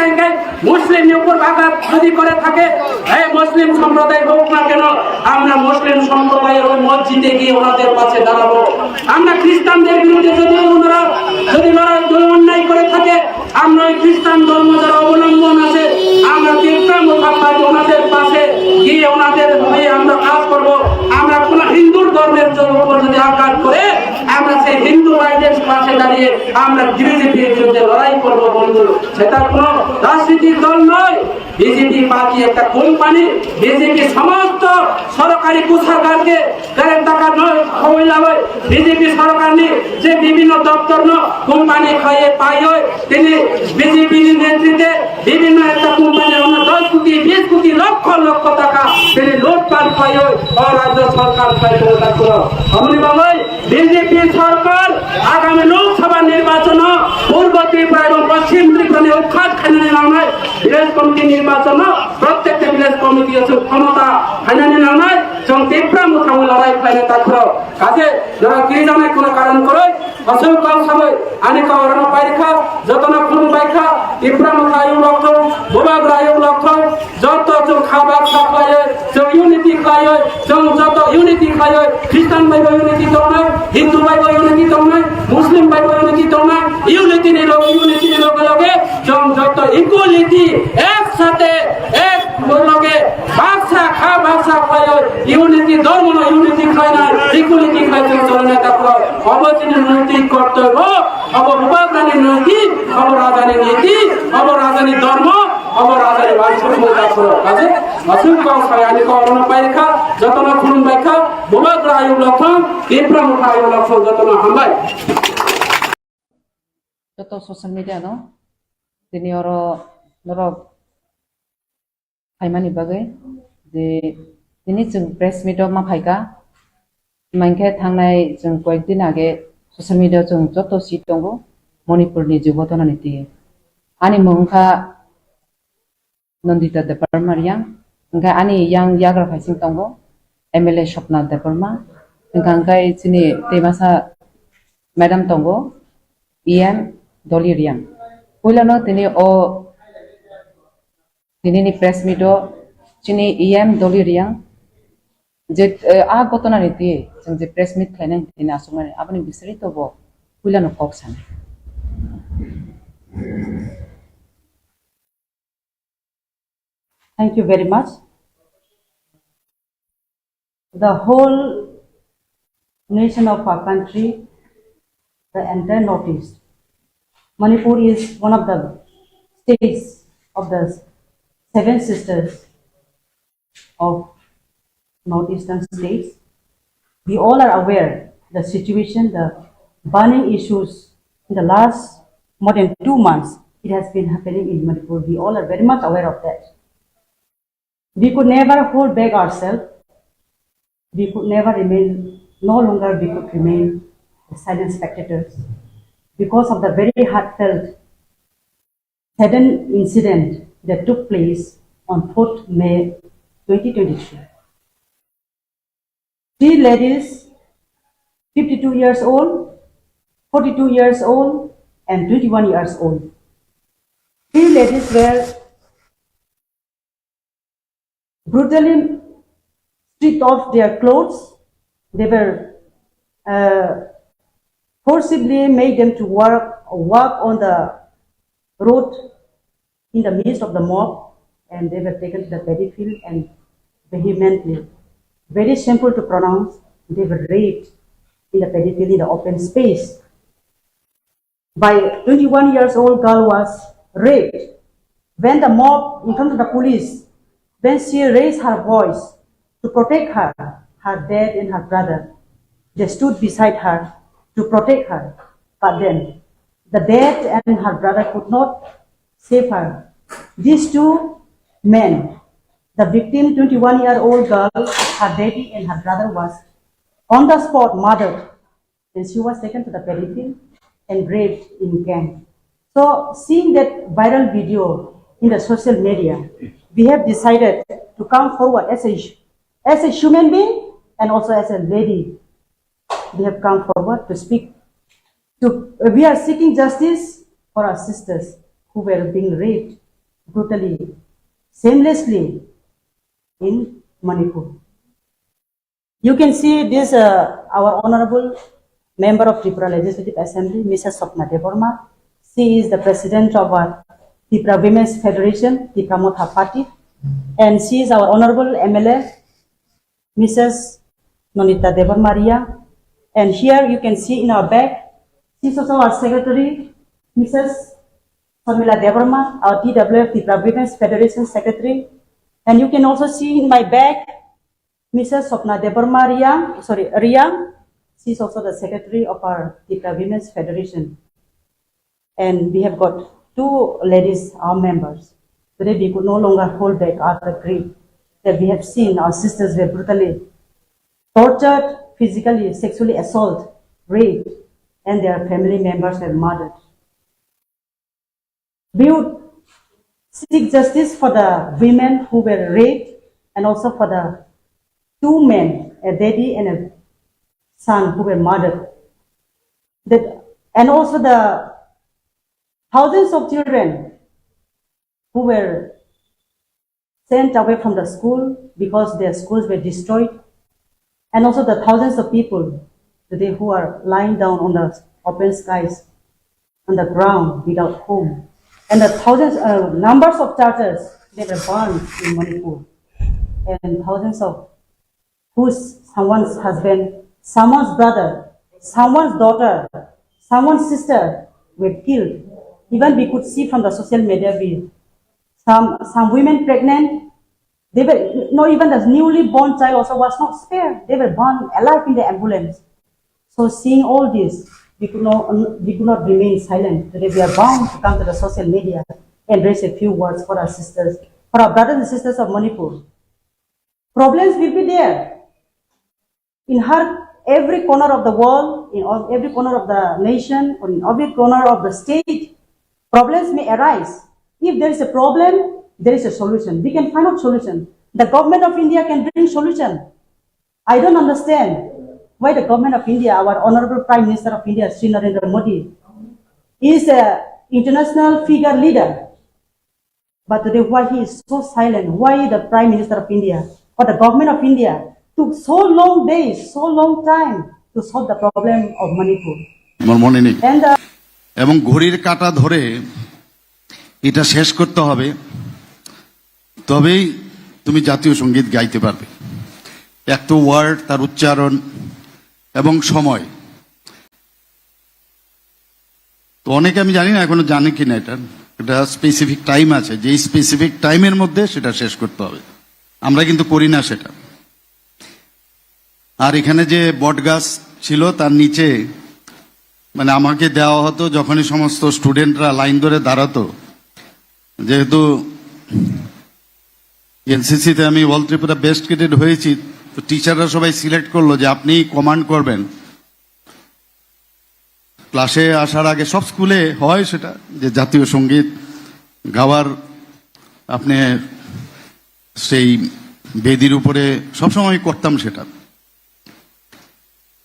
মুসলিমের উপর আঘাত যদি করে থাকে এই মুসলিম সম্প্রদায় হোক না কেন আমরা মুসলিম সম্প্রদায়ের ওই মসজিদে গিয়ে ওনাদের পাশে দাঁড়াবো। আমরা খ্রিস্টানদের বিরুদ্ধে যদি ওনারা যদি অন্যায় করে থাকে আমরা ওই খ্রিস্টান ধর্ম যারা অবলম্বন আছে আমরা তীব্রভাবে ওনাদের পাশে গিয়ে ওনাদের হয়ে আমরা কাজ করব। আমরা কোন হিন্দুর ধর্মের উপর যদি আঘাত করে আমরা সেই হিন্দু ভাইদের পাশে দাঁড়িয়ে আমরা বিজেপির বিরুদ্ধে লড়াই করব বন্ধু। সেটা কোনো রাজনীতির দল নয়, বিজেপি পার্টি একটা কোম্পানি। বিজেপি সমস্ত সরকারি কুসরকারকে যারা টাকা নয় কমিলা হয় বিজেপি সরকার নিয়ে যে বিভিন্ন দপ্তর কোম্পানি খাইয়ে পাই হয় তিনি বিজেপির নেতৃত্বে বিভিন্ন একটা কোম্পানির 10 কোটি 20 কোটি লক্ষ লক্ষ টাকা তিনি লুটপাট পাই হয় রাজ্য সরকার আমি বাবাই বিজেপি সরকার আগামী লোকসভা নির্বাচন পূর্ব ত্রিপুরা এবং পশ্চিম ত্রিপুরা উৎখাত খাইনে নামায় ভিলেজ কমিটি নির্বাচন প্রত্যেকটা ভিলেজ কমিটি ক্ষমতা খাইনে নামায় এবং ত্রিপুরা মুখামুখি লড়াই খাইনে তারপর কাজে যারা কি জানে কোনো কারণ করে অসংখ্য সবাই আনিকা অরণ পাইখা যতনা খুন পাইখা ত্রিপুরা মুখায়ু লক্ষ্য বোবাগ্রায়ু লক্ষ্য যত খাবার খাওয়ায় ইউনিটি খায় যত ইউনিটি খায় খ্রিস্টান ভাই ইউনিটি তো নয়, হিন্দু ভাই ইউনিটি তো নয়, মুসলিম ভাই ইউনিটি তো নয়, ইউনিটি লগে লগে যত ইকুয়ালিটি একসাথে এক লগে বাক্সা খায় ইউনিটি ধর্ম না ইউনিটি খায় না ইকুয়ালিটি খায় চলে না তারপর অবতীর্ণ নৈতিক কর্তব্য অববাগানের নৈতিক অবরাজানের নীতি অবরাজানের ধর্ম অবরাজানের বাঞ্ছনীয় কাজে অসংখ্য আনিকা অরণ পাইখা যতনা খুন বাইখা বোবাগ্রায়ু লক্ষ্য তীব্র মুখায়ু লক্ষ্য যতনা হামবাই যত social media no tini oro norok haimani bagai je tini jeng press meet ma phaika mankhe thangnai jeng koekdin age social media jeng joto seat tongo Manipur ni jubotona niti ani mongkha Nandita Deparma yang engkai ani yang yagra phaising tongo MLA Shopna Deparma engkai chini temasa madam tongo EM Doliriang puilano tini o tini ni press meet o chini EM Doliriang je a gotona niti jeng je press meet khainang tini asumane apni bisari tobo puilano koksan. Thank you very much. The whole nation of our country, the entire Northeast, Manipur is one of the states of the 7 sisters of Northeastern states. We all are aware the situation, the burning issues in the last more than 2 months. It has been happening in Manipur. We all are very much aware of that. We could never hold back ourselves. We could never remain, no longer we could remain silent spectators because of the very heartfelt sudden incident that took place on 4th May 2023. 3 ladies, 52 years old, 42 years old, and 21 years old. 3 ladies were brutally stripped off their clothes. They were forcibly made them to walk on the road in the midst of the mob, and they were taken to the paddy field and vehemently, very simple to pronounce, they were raped in the paddy field in the open space. By 21 years old girl was raped when the mob in front of the police, when she raised her voice to protect her dad and her brother, they stood beside her to protect her. But then the dad and her brother could not save her. These 2 men, the victim, 21-year-old girl, her daddy and her brother was on the spot murdered, and she was taken to the paddy field and raped in gang. So seeing that viral video in the social media, we have decided to come forward as a as a human being and also as a lady, they have come forward to speak. We are seeking justice for our sisters who were being raped brutally, shamelessly in Manipur. You can see this, our honorable member of Tripura Legislative Assembly, Mrs. Swapna Deborma. She is the president of our Tripura Women's Federation, Tripura Motha Party, and she is our honorable MLA, Mrs. Nonita Debormaria. And here you can see in our back, she is also our secretary, Mrs. Sharmila Deborma, our TWF, Tripura Women's Federation secretary. And you can also see in my back, Mrs. Swapna Deborma Ria. She is also the secretary of our Tripura Women's Federation. And we have got 2 ladies, our members. Today we could no longer hold back our grief that we have seen our sisters were brutally tortured, physically, sexually assaulted, raped, and their family members were murdered. We would seek justice for the women who were raped and also for the 2 men, a daddy and a son, who were murdered. And also the thousands of children who were sent away from the school because their schools were destroyed. And also the thousands of people today who are lying down on the open skies, on the ground without home. And the numbers of churches, they were burned in Manipur. And thousands of someone's husband, someone's brother, someone's daughter, someone's sister were killed. Even we could see from the social media, some women pregnant, they were, not even the newly born child also was not spared. They were burned alive in the ambulance. So seeing all this, we could not remain silent. Today we are bound to come to the social media and raise a few words for our sisters, for our brothers and sisters of Manipur. Problems will be there. In every corner of the world, in every corner of the nation, or in every corner of the state, problems may arise. If there is a problem, there is a solution. We can find out solution. The government of India can bring solution. I don't understand why the government of India, our honorable Prime Minister of India, Sri Narendra Modi, is an international figure leader. But today, why he is so silent? Why the Prime Minister of India or the government of India took so long days, so long time to solve the problem of Manipur? আমার মনে নেই And এবং ঘড়ির কাঁটা ধরে এটা শেষ করতে হবে, তবেই তুমি জাতীয় সঙ্গীত গাইতে পারবে। এক তো ওয়ার্ড, তার উচ্চারণ এবং সময়, তো অনেকে আমি জানি না এখনো জানে কিনা, এটা স্পেসিফিক টাইম আছে, যে স্পেসিফিক টাইমের মধ্যে সেটা শেষ করতে হবে। আমরা কিন্তু করি না সেটা। আর এখানে যে বট গাছ ছিল তার নিচে মানে আমাকে দেওয়া হতো যখনই সমস্ত স্টুডেন্টরা লাইন ধরে দাঁড়াতো, যেহেতু এনসিসিতে আমি অল ত্রিপুরা বেস্ট ক্যাডেট হয়েছি, তো টিচাররা সবাই সিলেক্ট করলো যে আপনি কমান্ড করবেন। ক্লাসে আসার আগে সব স্কুলে হয় সেটা, যে জাতীয় সঙ্গীত গাওয়ার আপনি সেই বেদির উপরে সবসময় করতাম সেটা।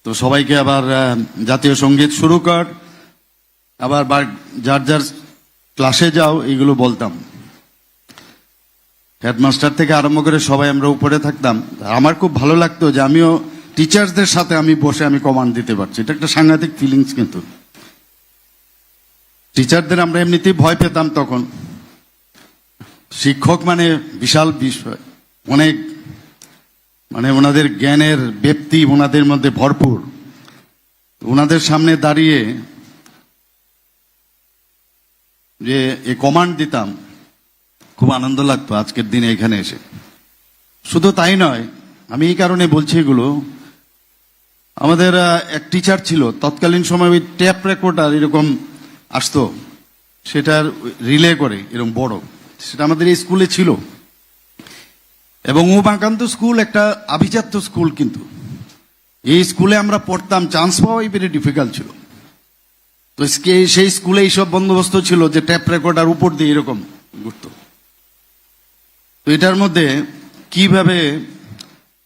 তো সবাইকে আবার জাতীয় সঙ্গীত শুরু কর, আবার যার যার ক্লাসে যাও, এইগুলো বলতাম। হেডমাস্টার থেকে আরম্ভ করে সবাই আমরা উপরে থাকতাম। আমার খুব ভালো লাগতো যে আমিও টিচার্সদের সাথে আমি বসে আমি কমান্ড দিতে পারছি। এটা একটা সাংঘাতিক ফিলিংস। কিন্তু টিচারদের আমরা এমনিতেই ভয় পেতাম তখন। শিক্ষক মানে বিশাল বিষয়, অনেক মানে ওনাদের জ্ঞানের ব্যাপ্তি ওনাদের মধ্যে ভরপুর। ওনাদের সামনে দাঁড়িয়ে যে এ কমান্ড দিতাম, খুব আনন্দ লাগতো আজকের দিনে এখানে এসে। শুধু তাই নয়, আমি এই কারণে বলছি এগুলো, আমাদের এক টিচার ছিল তৎকালীন সময়, ওই ট্যাপ রেকর্ডার এরকম আসতো, সেটার রিলে করে এরকম বড়, সেটা আমাদের এই স্কুলে ছিল। এবং উমাকান্ত স্কুল একটা আভিজাত্য স্কুল, কিন্তু এই স্কুলে আমরা পড়তাম, চান্স পাওয়াই ভেরি ডিফিকাল্ট ছিল। তো সেই স্কুলে এইসব বন্দোবস্ত ছিল যে ট্যাপ রেকর্ডার উপর দিয়ে এরকম ঘুরত। তো এটার মধ্যে কিভাবে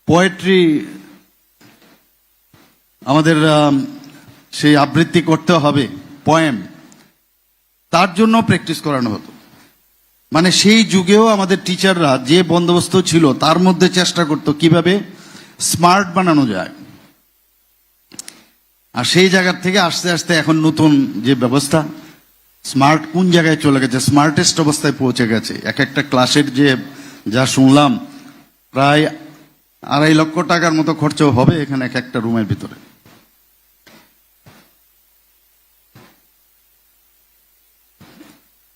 পোয়েট্রি আমাদের সেই আবৃত্তি করতে হবে, পোয়েম, তার জন্য প্র্যাকটিস করানো হতো। মানে সেই যুগেও আমাদের টিচাররা যে বন্দোবস্ত ছিল তার মধ্যে চেষ্টা করতো কিভাবে স্মার্ট বানানো যায়। আর সেই জায়গা থেকে আস্তে আস্তে এখন নতুন যে ব্যবস্থা, স্মার্ট কোন জায়গায় চলে গেছে, স্মার্টেস্ট অবস্থায় পৌঁছে গেছে। এক একটা ক্লাসের যে যা শুনলাম, প্রায় 2.5 লক্ষ টাকার মতো খরচ হবে এখানে এক একটা রুমের ভিতরে।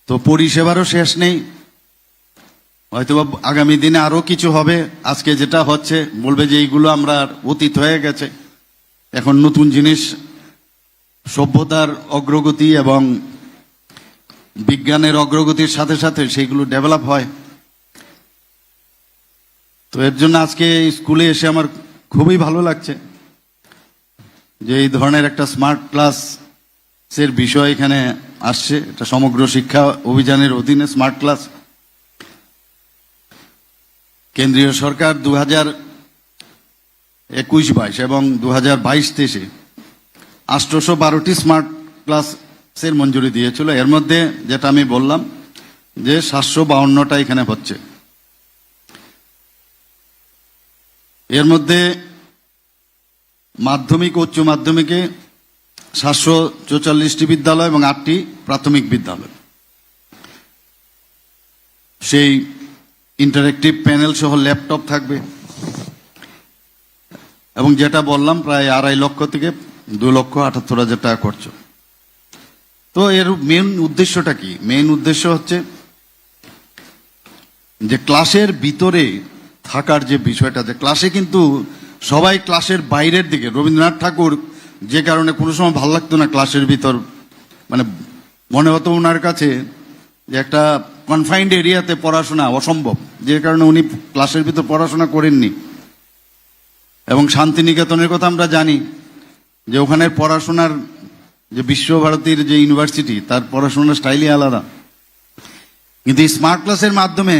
তো পরিষেবারও শেষ নেই, হয়তো আগামী দিনে আরো কিছু হবে। আজকে যেটা হচ্ছে বলবে যে এইগুলো আমরা অতীত হয়ে গেছে, এখন নতুন জিনিস, সভ্যতার অগ্রগতি এবং বিজ্ঞানের অগ্রগতির সাথে সাথে সেইগুলো ডেভেলপ হয়। তো এর জন্য আজকে স্কুলে এসে আমার খুবই ভালো লাগছে যে এই ধরনের একটা স্মার্ট ক্লাসের বিষয় এখানে আসছে। এটা সমগ্র শিক্ষা অভিযানের অধীনে স্মার্ট ক্লাস। কেন্দ্রীয় সরকার 2021-22 এবং 2022-23 812টি স্মার্ট ক্লাসের মঞ্জুরি দিয়েছিল। এর মধ্যে যেটা আমি বললাম যে 752টা এখানে হচ্ছে। এর মধ্যে মাধ্যমিক ও উচ্চ মাধ্যমিকে 744টি বিদ্যালয় এবং 8টি প্রাথমিক বিদ্যালয়। সেই ইন্টারেক্টিভ প্যানেল সহ ল্যাপটপ থাকবে এবং যেটা বললাম প্রায় 2.5 লক্ষ থেকে 2,78,000 টাকা খরচ। তো এর মেন উদ্দেশ্যটা কি? মেন উদ্দেশ্য হচ্ছে যে ক্লাসের ভিতরে থাকার যে বিষয়টা, যে ক্লাসে কিন্তু সবাই ক্লাসের বাইরের দিকে, রবীন্দ্রনাথ ঠাকুর যে কারণে কোনো সময় ভালো লাগতো না ক্লাসের ভিতর, মানে মনে হতো ওনার কাছে যে একটা কনফাইন্ড এরিয়াতে পড়াশোনা অসম্ভব, যে কারণে উনি ক্লাসের ভিতর পড়াশোনা করেননি। এবং শান্তিনিকেতনের কথা আমরা জানি যে ওখানের পড়াশোনার যে বিশ্বভারতীর যে ইউনিভার্সিটি, তার পড়াশোনার স্টাইলই আলাদা। কিন্তু স্মার্ট ক্লাসের মাধ্যমে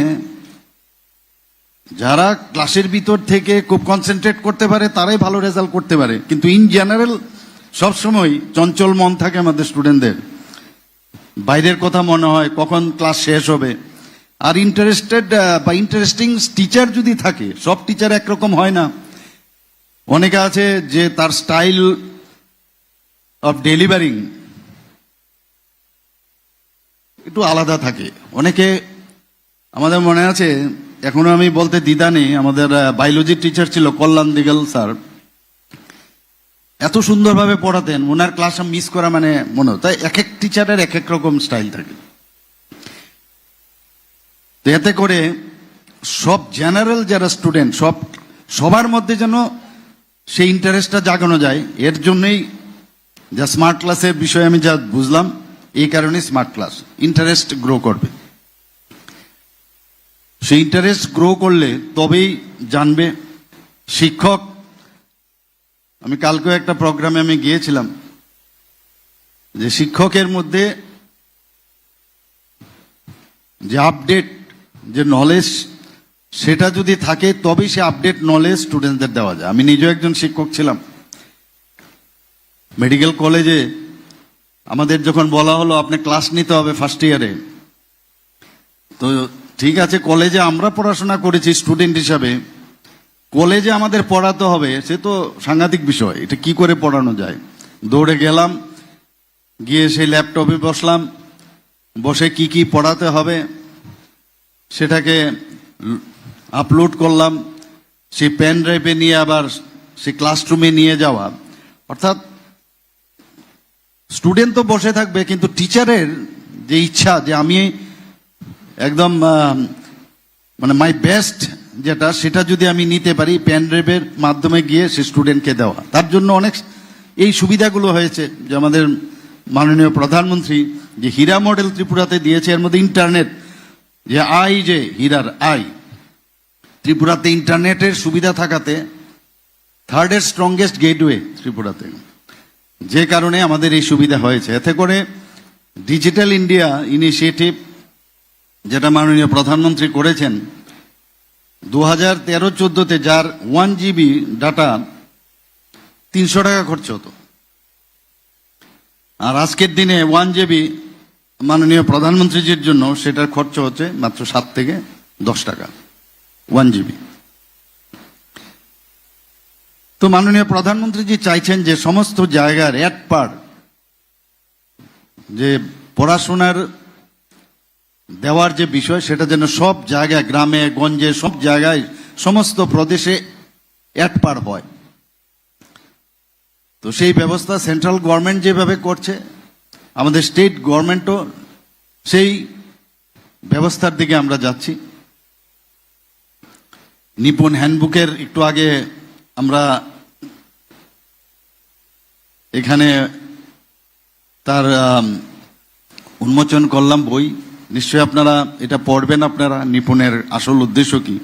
যারা ক্লাসের ভিতর থেকে খুব কনসেন্ট্রেট করতে পারে তারাই ভালো রেজাল্ট করতে পারে। কিন্তু ইন জেনারেল সবসময় চঞ্চল মন থাকে আমাদের স্টুডেন্টদের, বাইরের কথা মনে হয় কখন ক্লাস শেষ হবে। আর ইন্টারেস্টেড বা ইন্টারেস্টিং টিচার যদি থাকে, সব টিচার একরকম হয় না। অনেকে আছে যে তার স্টাইল অফ ডেলিভারিং একটু আলাদা থাকে। অনেকে, আমাদের মনে আছে, এখনো আমি বলতে দ্বিধা নেই, আমাদের বায়োলজির টিচার ছিল কল্যাণ দিগল স্যার, এত সুন্দরভাবে পড়াতেন, ওনার ক্লাস মিস করা মানে মনে হতো। এক এক টিচারের এক এক রকম স্টাইল থাকে। তো এতে করে সব জেনারেল যারা স্টুডেন্ট, সবার মধ্যে যেন সেই ইন্টারেস্টটা জাগানো যায়। এর জন্যই যা স্মার্ট ক্লাসের বিষয়ে আমি যা বুঝলাম, এই কারণে স্মার্ট ক্লাস ইন্টারেস্ট গ্রো করবে। সেই ইন্টারেস্ট গ্রো করলে তবেই জানবে শিক্ষক। আমি কালকেও একটা প্রোগ্রামে আমি গিয়েছিলাম, যে শিক্ষকের মধ্যে যে আপডেট যে নলেজ, সেটা যদি থাকে তবেই সে আপডেট নলেজ স্টুডেন্টদের দেওয়া যায়। আমি নিজেও একজন শিক্ষক ছিলাম। মেডিকেল কলেজে আমাদের যখন বলা হলো আপনি ক্লাস নিতে হবে ফার্স্ট ইয়ারে, তো ঠিক আছে, কলেজে আমরা পড়াশোনা করেছি স্টুডেন্ট হিসাবে, কলেজে আমাদের পড়াতে হবে, সে তো সাংঘাতিক বিষয়। এটা কি করে পড়ানো যায়? দৌড়ে গেলাম, গিয়ে সেই ল্যাপটপে বসলাম, বসে কি কি পড়াতে হবে সেটাকে আপলোড করলাম, সেই পেন ড্রাইভে নিয়ে আবার সেই ক্লাসরুমে নিয়ে যাওয়া। অর্থাৎ স্টুডেন্ট তো বসে থাকবে, কিন্তু টিচারের যে ইচ্ছা যে আমি একদম মানে মাই বেস্ট যেটা, সেটা যদি আমি নিতে পারি, পেন ড্রাইভের মাধ্যমে গিয়ে সে স্টুডেন্টকে দেওয়া। তার জন্য অনেক এই সুবিধাগুলো হয়েছে যে আমাদের মাননীয় প্রধানমন্ত্রী যে হীরা মডেল ত্রিপুরাতে দিয়েছে, এর মধ্যে ইন্টারনেট, যে আই, যে হীরার আই, ত্রিপুরাতে ইন্টারনেটের সুবিধা থাকাতে থার্ডের স্ট্রংগেস্ট গেটওয়ে ত্রিপুরাতে, যে কারণে আমাদের এই সুবিধা হয়েছে। এতে করে ডিজিটাল ইন্ডিয়া ইনিশিয়েটিভ যেটা মাননীয় প্রধানমন্ত্রী করেছেন, 2013-14-তে যার 1 GB ডাটা 300 টাকা খরচ হতো, আর আজকের দিনে 1 GB মাননীয় প্রধানমন্ত্রীজির জন্য সেটার খরচ হচ্ছে মাত্র 7 থেকে 10 টাকা 1 GB। তো মাননীয় প্রধানমন্ত্রীজি চাইছেন যে সমস্ত জায়গার পার যে পড়াশোনার দেওয়ার যে বিষয় সেটা যেন সব জায়গায়, গ্রামে গঞ্জে সব জায়গায় সমস্ত প্রদেশে পার হয়। তো সেই ব্যবস্থা সেন্ট্রাল গভর্নমেন্ট যেভাবে করছে, আমাদের স্টেট গভর্নমেন্টও সেই ব্যবস্থার দিকে আমরা যাচ্ছি। নিপুণ হ্যান্ডবুকের একটু আগে আমরা এখানে তার উন্মোচন করলাম বই, নিশ্চয়ই আপনারা এটা পড়বেন, আপনারা নিপুণের আসল উদ্দেশ্য কি।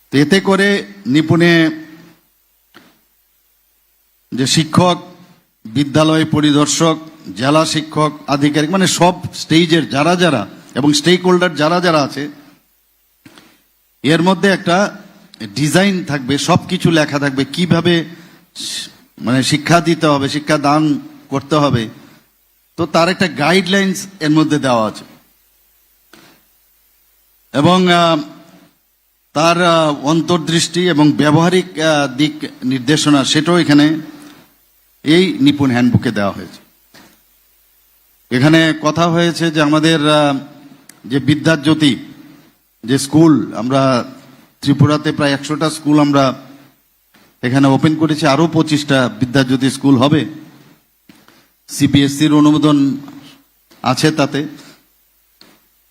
তো এতে করে নিপুণে যে শিক্ষক, বিদ্যালয় পরিদর্শক, জেলা শিক্ষক আধিকারিক, মানে সব স্টেজের যারা যারা এবং স্টেক হোল্ডার যারা যারা আছে, এর মধ্যে একটা ডিজাইন থাকবে, সবকিছু লেখা থাকবে, কিভাবে মানে শিক্ষা দিতে হবে, শিক্ষা দান করতে হবে। তো তার একটা গাইডলাইন্স এর মধ্যে দেওয়া আছে এবং তার অন্তর্দৃষ্টি এবং ব্যবহারিক দিক নির্দেশনা সেটাও এখানে এই নিপুণ হ্যান্ডবুকে দেওয়া হয়েছে। এখানে কথা হয়েছে যে আমাদের যে বিদ্যাজ্যোতি যে স্কুল, আমরা ত্রিপুরাতে প্রায় 100টা স্কুল আমরা এখানে ওপেন করেছি, আরো 25টা বিদ্যাজ্যোতি স্কুল হবে। CBSEর অনুমোদন আছে তাতে।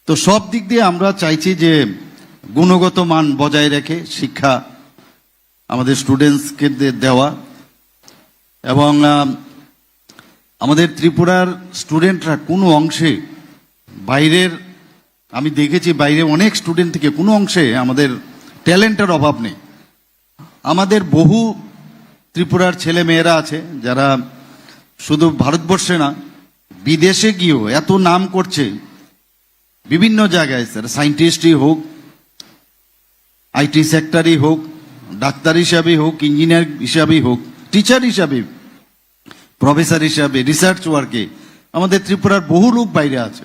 তো সব দিক দিয়ে আমরা চাইছি যে গুণগত মান বজায় রেখে শিক্ষা আমাদের স্টুডেন্টসকে দেওয়া, এবং আমাদের ত্রিপুরার স্টুডেন্টরা কোনো অংশে বাইরের, আমি দেখেছি বাইরে অনেক স্টুডেন্ট থেকে কোনো অংশে আমাদের ট্যালেন্টের অভাব নেই। আমাদের বহু ত্রিপুরার ছেলে মেয়েরা আছে যারা শুধু ভারতবর্ষে না, বিদেশে গিয়েও এত নাম করছে বিভিন্ন জায়গায়, স্যার সায়েন্টিস্টই হোক, IT সেক্টরই হোক, ডাক্তার হিসাবেই হোক, ইঞ্জিনিয়ার হিসাবেই হোক, টিচার হিসাবে, প্রফেসর হিসাবে, রিসার্চ ওয়ার্কে আমাদের ত্রিপুরার বহু লোক বাইরে আছে।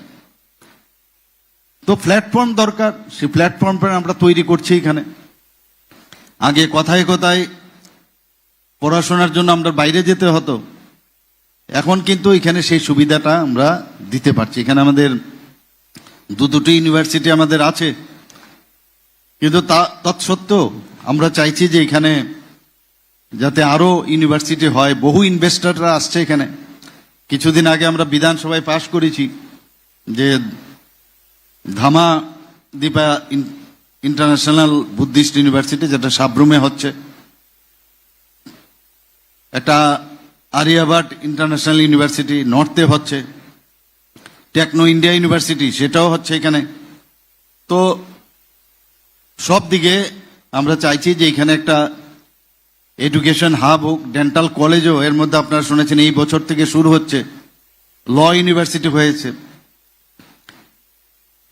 তো প্ল্যাটফর্ম দরকার, সেই প্ল্যাটফর্মটা আমরা তৈরি করছি এখানে। আগে কথায় কথায় পড়াশোনার জন্য আমরা বাইরে যেতে হতো, এখন কিন্তু এখানে সেই সুবিধাটা আমরা দিতে পারছি। এখানে আমাদের দুটি ইউনিভার্সিটি আমাদের আছে, কিন্তু তৎসত্ত্বেও আমরা চাইছি যে এখানে যাতে আরো ইউনিভার্সিটি হয়। বহু ইনভেস্টররা আসছে এখানে। কিছুদিন আগে আমরা বিধানসভায় পাশ করেছি যে ধামা দীপা ইন্টারন্যাশনাল বুদ্ধিস্ট ইউনিভার্সিটি, যেটা সাবরুমে হচ্ছে, একটা আরিয়াভাট ইন্টারন্যাশনাল ইউনিভার্সিটি নর্থে হচ্ছে, টেকনো ইন্ডিয়া ইউনিভার্সিটি সেটাও হচ্ছে এখানে। তো সব দিকে আমরা চাইছি যে এখানে একটা এডুকেশন হাব হোক, ডেন্টাল কলেজও এর মধ্যে আপনারা শুনেছেন এই বছর থেকে শুরু হচ্ছে, ল ইউনিভার্সিটি হয়েছে,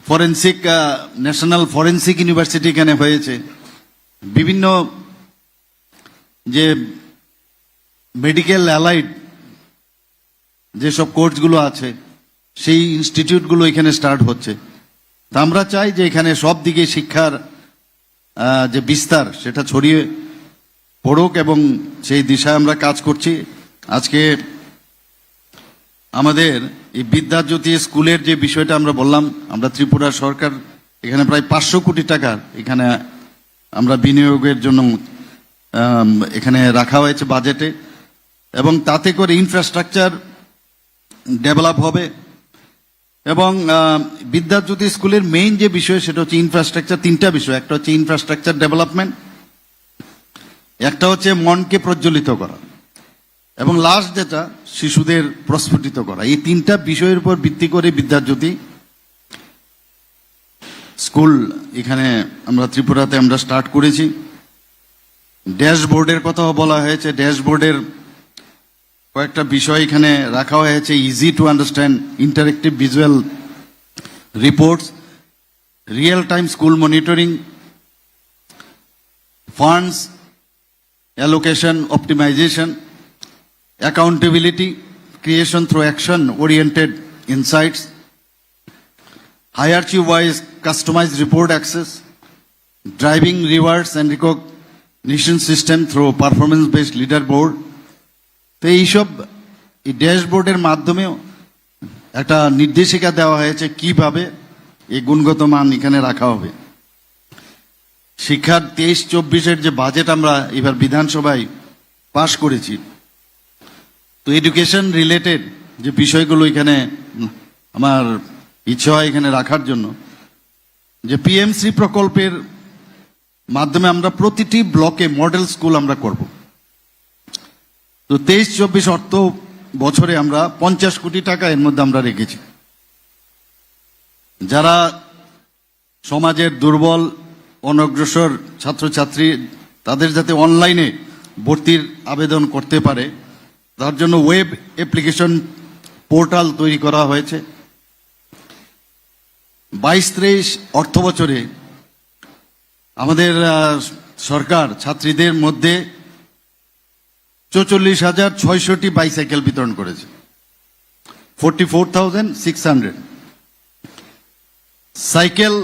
ফরেন্সিক ন্যাশনাল ফরেন্সিক ইউনিভার্সিটি এখানে হয়েছে, বিভিন্ন যে মেডিকেল অ্যালাইড যেসব কোর্সগুলো আছে সেই ইনস্টিটিউটগুলো এখানে স্টার্ট হচ্ছে। তা আমরা চাই যে এখানে সব দিকে শিক্ষার যে বিস্তার সেটা ছড়িয়ে পড়ুক, এবং সেই দিশায় আমরা কাজ করছি। আজকে আমাদের এই বিদ্যাজ্যোতি স্কুলের যে বিষয়টা আমরা বললাম, আমরা ত্রিপুরা সরকার এখানে প্রায় 500 কোটি টাকার এখানে আমরা বিনিয়োগের জন্য এখানে রাখা হয়েছে বাজেটে, এবং তাতে করে ইনফ্রাস্ট্রাকচার ডেভেলপ হবে। এবং বিদ্যাজ্যোতি স্কুলের মেইন যে বিষয় সেটা হচ্ছে ইনফ্রাস্ট্রাকচার। 3টা বিষয়, একটা হচ্ছে ইনফ্রাস্ট্রাকচার ডেভেলপমেন্ট, একটা হচ্ছে মনকে প্রজ্বলিত করা, এবং লাস্ট যেটা শিশুদের প্রস্ফুটিত করা। এই 3টা বিষয়ের উপর ভিত্তি করে বিদ্যাজ্যোতি স্কুল এখানে আমরা ত্রিপুরাতে আমরা স্টার্ট করেছি। ড্যাশবোর্ডের কথাও বলা হয়েছে, ড্যাশবোর্ডের কয়েকটা বিষয় এখানে রাখা হয়েছে, easy to understand, interactive visual reports, real time school monitoring, funds allocation optimization, accountability creation through action oriented insights, hierarchy wise customized report access, driving rewards and recognition system through performance based leaderboard. তো এইসব এই ড্যাশবোর্ডের মাধ্যমেও একটা নির্দেশিকা দেওয়া হয়েছে কিভাবে এই গুণগত মান এখানে রাখা হবে। শিক্ষার 23-24-এর যে বাজেট আমরা এবার বিধানসভায় পাশ করেছি, তো এডুকেশন রিলেটেড যে বিষয়গুলো এখানে আমার ইচ্ছা হয় এখানে রাখার জন্য, যে পিএমসি প্রকল্পের মাধ্যমে আমরা প্রতিটি ব্লকে মডেল স্কুল আমরা করব। তো 23-24 অর্থ বছরে আমরা 50 কোটি টাকা এর মধ্যে আমরা রেখেছি। যারা সমাজের দুর্বল অনগ্রসর ছাত্রছাত্রী তাদের যাতে অনলাইনে ভর্তির আবেদন করতে পারে তার জন্য ওয়েব অ্যাপ্লিকেশন পোর্টাল তৈরি করা হয়েছে। 22-23 অর্থ বছরে আমাদের সরকার ছাত্রীদের মধ্যে 44,660টি বাইসাইকেল বিতরণ করেছে, 44,600। সাইকেল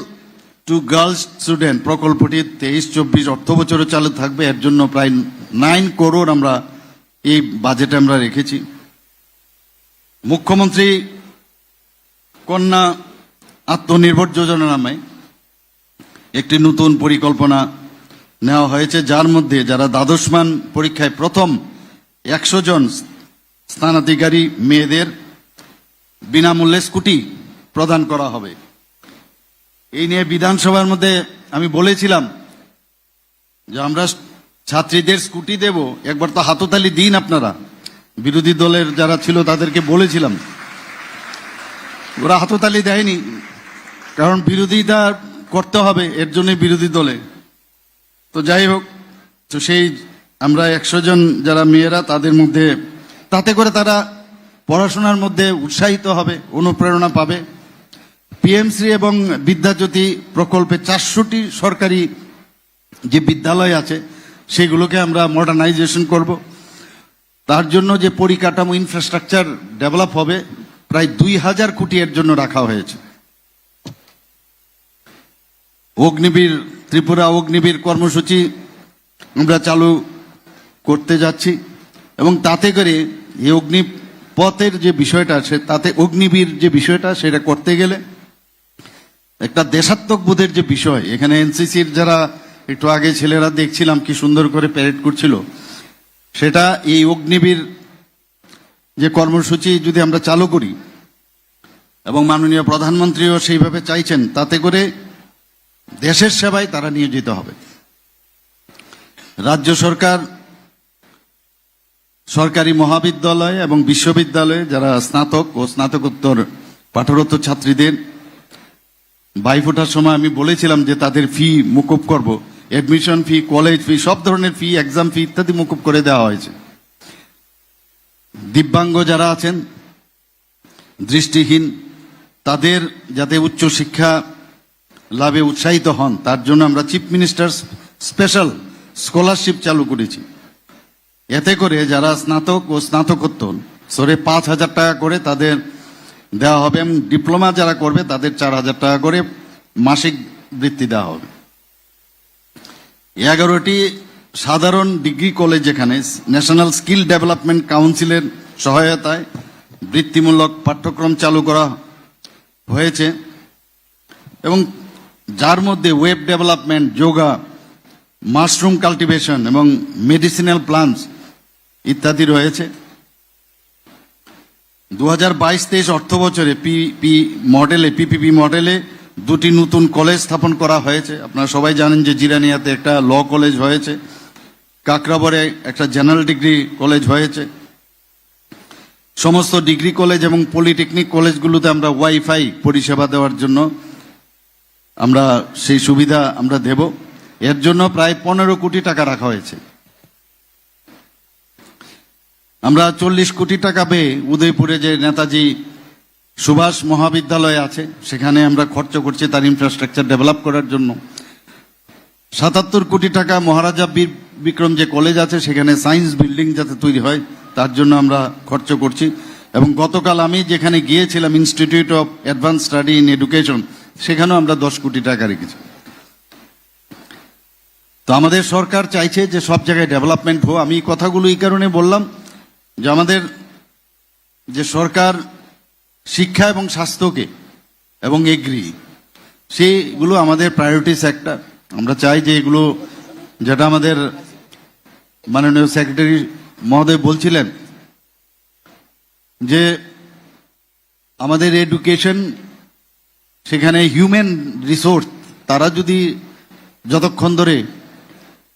টু গার্লস স্টুডেন্ট প্রকল্পটি 23-24 অর্থ বছরে চালু থাকবে। এর জন্য প্রায় 9 করোড় আমরা এই বাজেটে আমরা রেখেছি। মুখ্যমন্ত্রী কন্যা আত্মনির্ভর যোজনা নামে একটি নতুন পরিকল্পনা নেওয়া হয়েছে, যার মধ্যে যারা দ্বাদশমান পরীক্ষায় প্রথম 100 জন স্থানাধিকারী মেয়েদের বিনামূল্যে স্কুটি প্রদান করা হবে। এই নিয়ে বিধানসভার মধ্যে আমি বলেছিলাম যে আমরা ছাত্রীদের স্কুটি দেব, একবার তো হাততালি দিন আপনারা। বিরোধী দলের যারা ছিল তাদেরকে বলেছিলাম, ওরা হাততালি দেয়নি, কারণ বিরোধিতা করতে হবে, এর জন্য বিরোধী দলে। তো যাই হোক, তো সেই আমরা 100 জন যারা মেয়েরা তাদের মধ্যে, তাতে করে তারা পড়াশোনার মধ্যে উৎসাহিত হবে, অনুপ্রেরণা পাবে। পিএমসি এবং বিদ্যাজ্যোতি প্রকল্পে 400টি সরকারি যে বিদ্যালয় আছে সেগুলোকে আমরা মডার্নাইজেশন করব। তার জন্য যে পরিকাঠামো ইনফ্রাস্ট্রাকচার ডেভেলপ হবে, প্রায় 2000 কোটি এর জন্য রাখা হয়েছে। অগ্নিবীর ত্রিপুরা অগ্নিবীর কর্মসূচি আমরা চালু করতে যাচ্ছি, এবং তাতে করে এই অগ্নিপথের যে বিষয়টা তাতে অগ্নিবীর যে বিষয়টা সেটা করতে গেলে একটা দেশাত্মবোধের যে বিষয়, এখানে এনসিসির যারা একটু আগে ছেলেরা দেখছিলাম কি সুন্দর করে প্যারেড করছিল, সেটা এই অগ্নিবীর যে কর্মসূচি যদি আমরা চালু করি, এবং মাননীয় প্রধানমন্ত্রীও সেইভাবে চাইছেন, তাতে করে দেশের সেবায় তারা নিয়োজিত হবে। রাজ্য সরকার সরকারি মহাবিদ্যালয় এবং বিশ্ববিদ্যালয়ে যারা স্নাতক ও স্নাতকোত্তর পাঠরত ছাত্রীদের ভাইফোঁটার সময় আমি বলেছিলাম যে তাদের ফি মুকুব করব, এডমিশন ফি, কলেজ ফি, সব ধরনের ফি, এক্সাম ফি ইত্যাদি মুকুব করে দেওয়া হয়েছে। দিব্যাঙ্গ যারা আছেন, দৃষ্টিহীন, তাদের যাতে উচ্চ শিক্ষা লাভে উৎসাহিত হন তার জন্য আমরা চিফ মিনিস্টার স্পেশাল স্কলারশিপ চালু করেছি। এতে করে যারা স্নাতক ও স্নাতকোত্তর 5,000 টাকা করে তাদের দেওয়া হবে, এবং ডিপ্লোমা যারা করবে তাদের 4,000 টাকা করে মাসিক বৃত্তি দেওয়া হবে। 11টি সাধারণ ডিগ্রি কলেজ যেখানে ন্যাশনাল স্কিল ডেভেলপমেন্ট কাউন্সিলের সহায়তায় বৃত্তিমূলক পাঠ্যক্রম চালু করা হয়েছে, এবং যার মধ্যে web development, yoga, mushroom cultivation এবং মেডিসিনাল প্লান্টস ইত্যাদি রয়েছে। 2022-23 অর্থ বছরে পিপিপি মডেলে 2টি নতুন কলেজ স্থাপন করা হয়েছে। আপনারা সবাই জানেন যে জিরানিয়াতে একটা ল কলেজ হয়েছে, কাকরাবরে একটা জেনারেল ডিগ্রি কলেজ হয়েছে। সমস্ত ডিগ্রি কলেজ এবং পলিটেকনিক কলেজগুলোতে আমরা ওয়াইফাই পরিষেবা দেওয়ার জন্য আমরা সেই সুবিধা আমরা দেব। এর জন্য প্রায় 15 কোটি টাকা রাখা হয়েছে। আমরা 40 কোটি টাকা পেয়ে উদয়পুরে যে নেতাজি সুভাষ মহাবিদ্যালয় আছে সেখানে আমরা খরচ করছি তার ইনফ্রাস্ট্রাকচার ডেভেলপ করার জন্য। ৭৭ কোটি টাকা মহারাজা বীর বিক্রম যে কলেজ আছে সেখানে সায়েন্স বিল্ডিং যাতে তৈরি হয় তার জন্য আমরা খরচ করছি। এবং গতকাল আমি যেখানে গিয়েছিলাম institute of advance study in education, সেখানেও আমরা 10 কোটি টাকা রেখেছি। তো আমাদের সরকার চাইছে যে সব জায়গায় ডেভেলপমেন্ট হোক। আমি এই কথাগুলো এই কারণে বললাম যে আমাদের যে সরকার শিক্ষা এবং স্বাস্থ্যকে এবং এগ্রি, সেগুলো আমাদের প্রায়োরিটি সেক্টর। আমরা চাই যে এগুলো, যেটা আমাদের মাননীয় সেক্রেটারি মহোদয় বলছিলেন যে আমাদের এডুকেশন, সেখানে হিউম্যান রিসোর্স, তারা যদি যতক্ষণ ধরে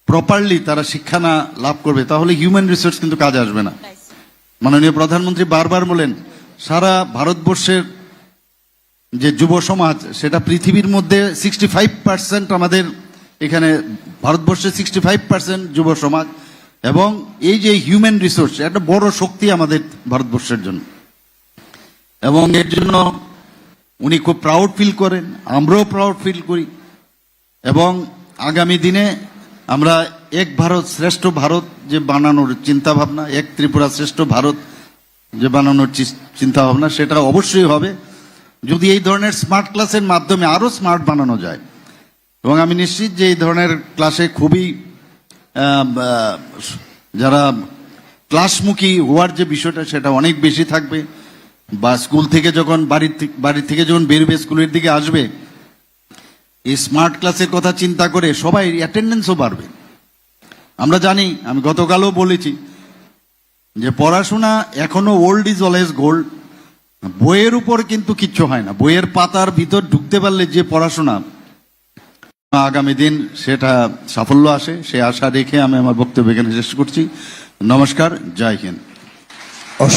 প্রপারলি তারা শিক্ষা না লাভ করবে তাহলে হিউম্যান রিসোর্স কিন্তু কাজে আসবে না। মাননীয় প্রধানমন্ত্রী বারবার বলেন সারা ভারতবর্ষের যে যুব সমাজ, সেটা পৃথিবীর মধ্যে 65% আমাদের এখানে ভারতবর্ষে 65% যুব সমাজ। এবং এই যে হিউম্যান রিসোর্স একটা বড় শক্তি আমাদের ভারতবর্ষের জন্য, এবং এর জন্য উনি খুব প্রাউড ফিল করেন, আমরাও প্রাউড ফিল করি। এবং আগামী দিনে আমরা এক ভারত শ্রেষ্ঠ ভারত যে বানানোর চিন্তা ভাবনা, এক ত্রিপুরা শ্রেষ্ঠ ভারত যে বানানোর চিন্তা ভাবনা, সেটা অবশ্যই হবে যদি এই ধরনের স্মার্ট ক্লাসের মাধ্যমে আরো স্মার্ট বানানো যায়। এবং আমি নিশ্চিত যে এই ধরনের ক্লাসে খুবই যারা ক্লাসমুখী হওয়ার যে বিষয়টা সেটা অনেক বেশি থাকবে। বা স্কুল থেকে যখন বাড়ি থেকে যখন বেরোবে স্কুলের দিকে আসবে, এই স্মার্ট ক্লাসের কথা চিন্তা করে সবাই অ্যাটেন্ডেন্সও বাড়বে। আমরা জানি, আমি গতকালও বলেছি যে পড়াশোনা এখনো ওল্ড ইজ অলওয়েজ গোল্ড। বইয়ের উপর কিন্তু কিচ্ছু হয় না, বইয়ের পাতার ভিতর ঢুকতে পারলে যে পড়াশোনা, আগামী দিন সেটা সাফল্য আসে, সে আশা রেখে আমি আমার বক্তব্য এখানে শেষ করছি। নমস্কার, জয় হিন্দ।